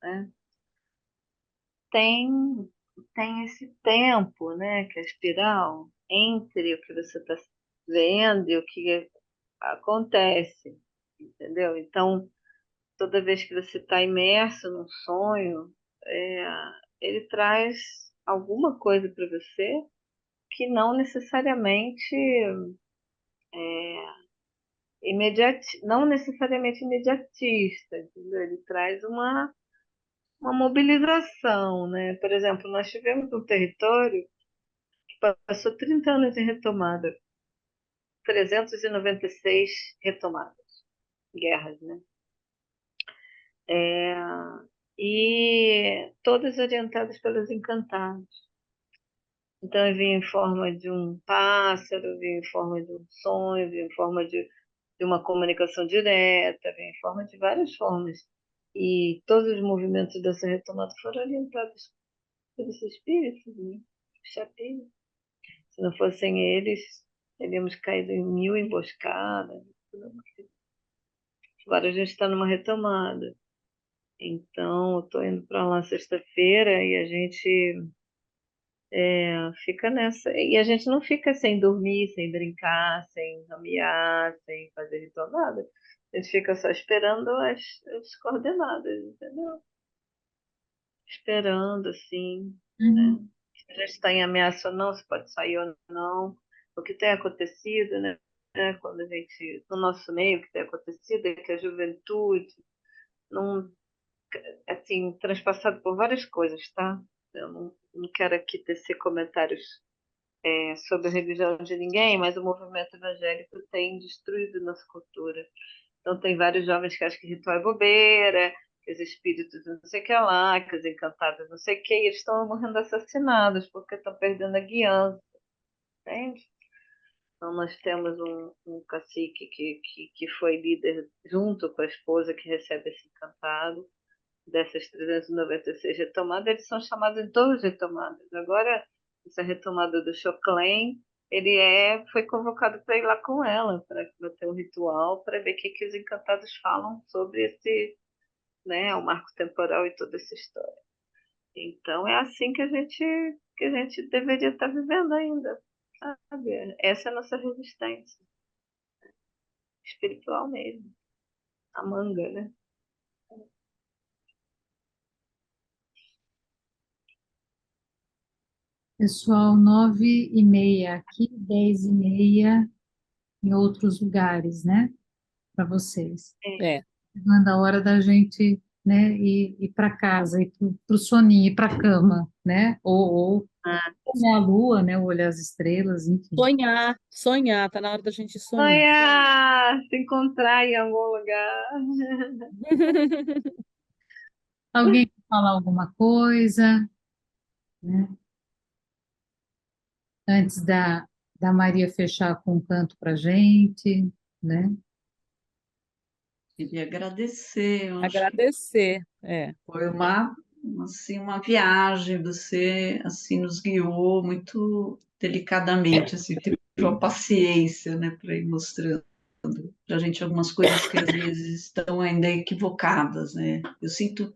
né? tem, tem esse tempo, né? Que é a espiral entre o que você está vendo e o que acontece, entendeu? Então, toda vez que você está imerso num sonho, é, ele traz alguma coisa para você que não necessariamente não necessariamente imediatista, entendeu? Ele traz uma mobilização, né? Por exemplo, nós tivemos um território que passou 30 anos em retomada, 396 retomadas, guerras, né? E todas orientadas pelos encantados. Então, eu vim em forma de um pássaro, vim em forma de um sonho, vim em forma de uma comunicação direta, vim em forma de várias formas. E todos os movimentos dessa retomada foram orientados pelos espíritos, né? Chapéu. Se não fossem eles, teríamos caído em 1000 emboscadas. Agora a gente está numa retomada. Então, eu estou indo para lá sexta-feira e a gente fica nessa. E a gente não fica sem dormir, sem brincar, sem nomear, sem fazer ritual, nada. A gente fica só esperando as coordenadas, entendeu? Esperando, assim, né? Se a gente está em ameaça ou não, se pode sair ou não. O que tem acontecido, né? Quando a gente, no nosso meio, o que tem acontecido é que a juventude não, assim, transpassado por várias coisas, tá? Eu não quero aqui tecer comentários sobre a religião de ninguém, mas o movimento evangélico tem destruído nossa cultura. Então, tem vários jovens que acham que ritual é bobeira, que os espíritos não sei o que lá, que os encantados não sei o que, e eles estão morrendo assassinados porque estão perdendo a guiança, entende? Então, nós temos um cacique que foi líder junto com a esposa que recebe esse encantado. Dessas 396 retomadas, eles são chamados em todas as retomadas. Agora, essa retomada do Choclen, foi convocado para ir lá com ela, para ter um ritual, para ver o que os encantados falam sobre esse, né, o marco temporal e toda essa história. Então, é assim que a gente deveria estar vivendo ainda, sabe? Essa é a nossa resistência espiritual mesmo, a manga, né? Pessoal, 9h30 aqui, 10h30 em outros lugares, né? Para vocês. É. Chegando a hora da gente, né, ir para casa, ir para o soninho, ir para a cama, né? Ou Ah, olhar a lua, né? Ou olhar as estrelas, enfim. Sonhar, tá na hora da gente sonhar. sonhar, se encontrar em algum lugar. Alguém quer falar alguma coisa, né? Antes da Maria fechar com um canto para gente, né? Queria agradecer, eu acho que Agradecer. foi assim, uma viagem, você assim nos guiou muito delicadamente, assim, teve uma paciência, né, para ir mostrando para a gente algumas coisas que às vezes estão ainda equivocadas, né? Eu sinto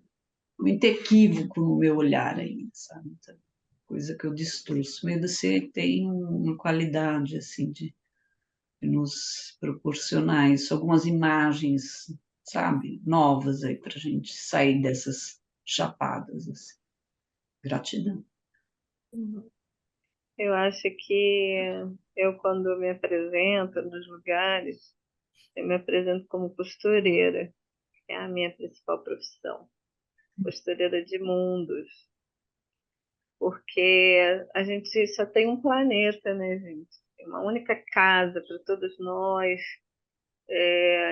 muito equívoco no meu olhar ainda, sabe? Muita coisa que eu distorço. Mas você tem uma qualidade assim de nos proporcionar isso, algumas imagens, sabe, novas aí para a gente sair dessas chapadas. Assim. Gratidão. Eu acho que eu, quando me apresento nos lugares, eu me apresento como costureira, que é a minha principal profissão, costureira de mundos, porque a gente só tem um planeta, né, gente? Tem uma única casa para todos nós,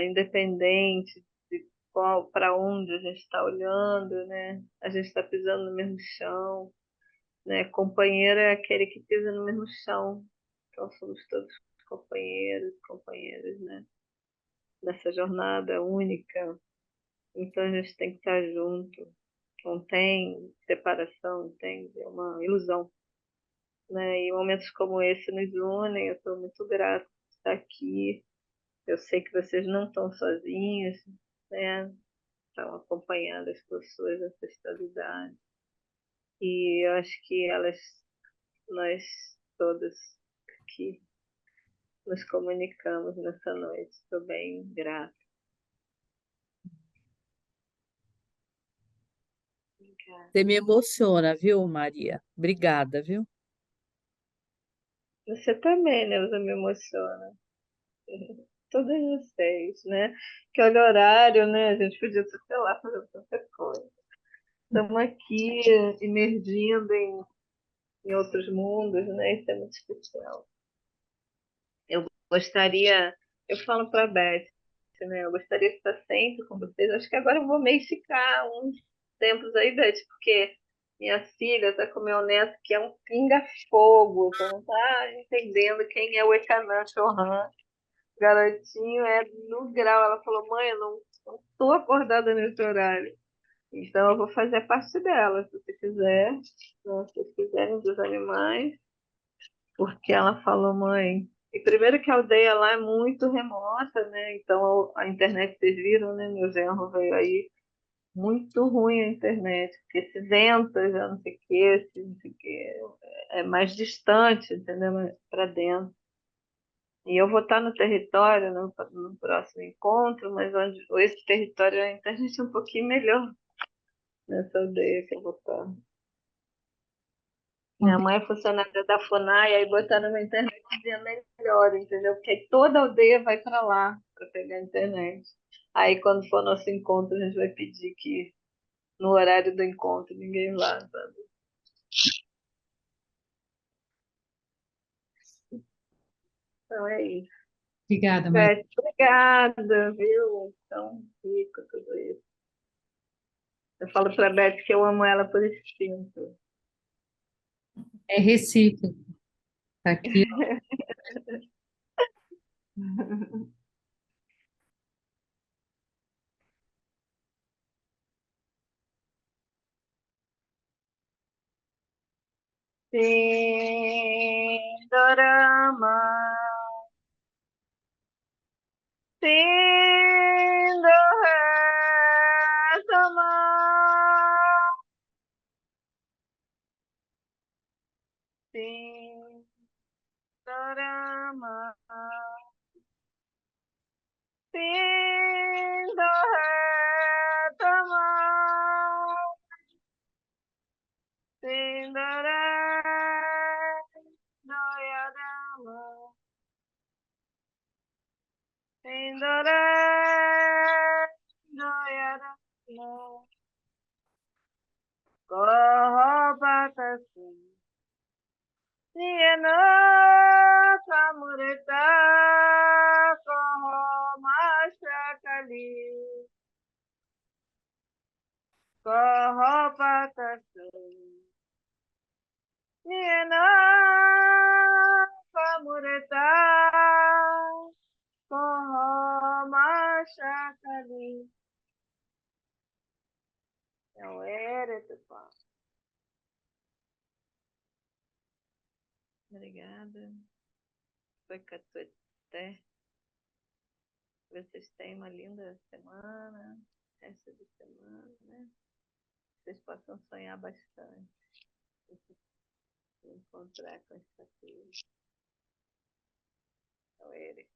independente de qual, para onde a gente está olhando, né? A gente está pisando no mesmo chão, né? Companheiro é aquele que pisa no mesmo chão. Então somos todos companheiros, companheiras, né? Nessa jornada única. Então a gente tem que estar junto. Não tem separação, entende? É uma ilusão, né? E momentos como esse nos unem. Eu estou muito grata por estar aqui. Eu sei que vocês não estão sozinhos, né? Estão acompanhadas por suas ancestralidades. E eu acho que nós todas aqui nos comunicamos nessa noite. Estou bem grata. Obrigada. Você me emociona, viu, Maria? Obrigada, viu? Você também, né? Você me emociona. Todas vocês, né? Que olha o horário, né? A gente podia, sei lá, fazer tanta coisa. Estamos aqui emergindo em outros mundos, né? Isso é muito especial. Eu gostaria, eu falo para a Beth, né? Eu gostaria de estar sempre com vocês. Acho que agora eu vou meio ficar uns tempos aí, Beth, porque minha filha está com meu neto que é um pinga-fogo, então não está entendendo quem é o Ekanã Chohan. O garotinho é no grau. Ela falou, mãe, eu não estou acordada nesse horário. Então eu vou fazer parte dela, se você quiser. Né? Se vocês quiserem dos animais. Porque ela falou, mãe. E primeiro que a aldeia lá é muito remota, né? Então a internet, vocês viram, né? Meu genro veio aí. Muito ruim a internet, porque se venta, já não sei o quê, se não sei o quê. É mais distante, entendeu? Para dentro. E eu vou estar no território no próximo encontro, mas onde esse território a internet é um pouquinho melhor nessa aldeia que eu vou estar. Minha mãe é funcionária da FUNAI, aí botaram uma internet melhor, entendeu? Porque aí toda a aldeia vai para lá para pegar a internet. Aí quando for nosso encontro, a gente vai pedir que no horário do encontro ninguém vá, sabe? Então é isso. Obrigada, Maria. Beth, obrigada, viu? Tão rico tudo isso. Eu falo para a Beth que eu amo ela por instinto. É recíproco. Tá aqui, Sindorama, Sindorama, Sindorama, Sindorama, Sindorama, Sindorama, Kohopatasu, Siena Samurita, Kohomashakali, Kohopatasu, Siena Samurita, Kohomashakali. Não era, pessoal. Obrigada. Foi Catueté. Vocês tenham uma linda semana, resto de semana, né? Vocês possam sonhar bastante. Se encontrar com essa filha. Então, ele.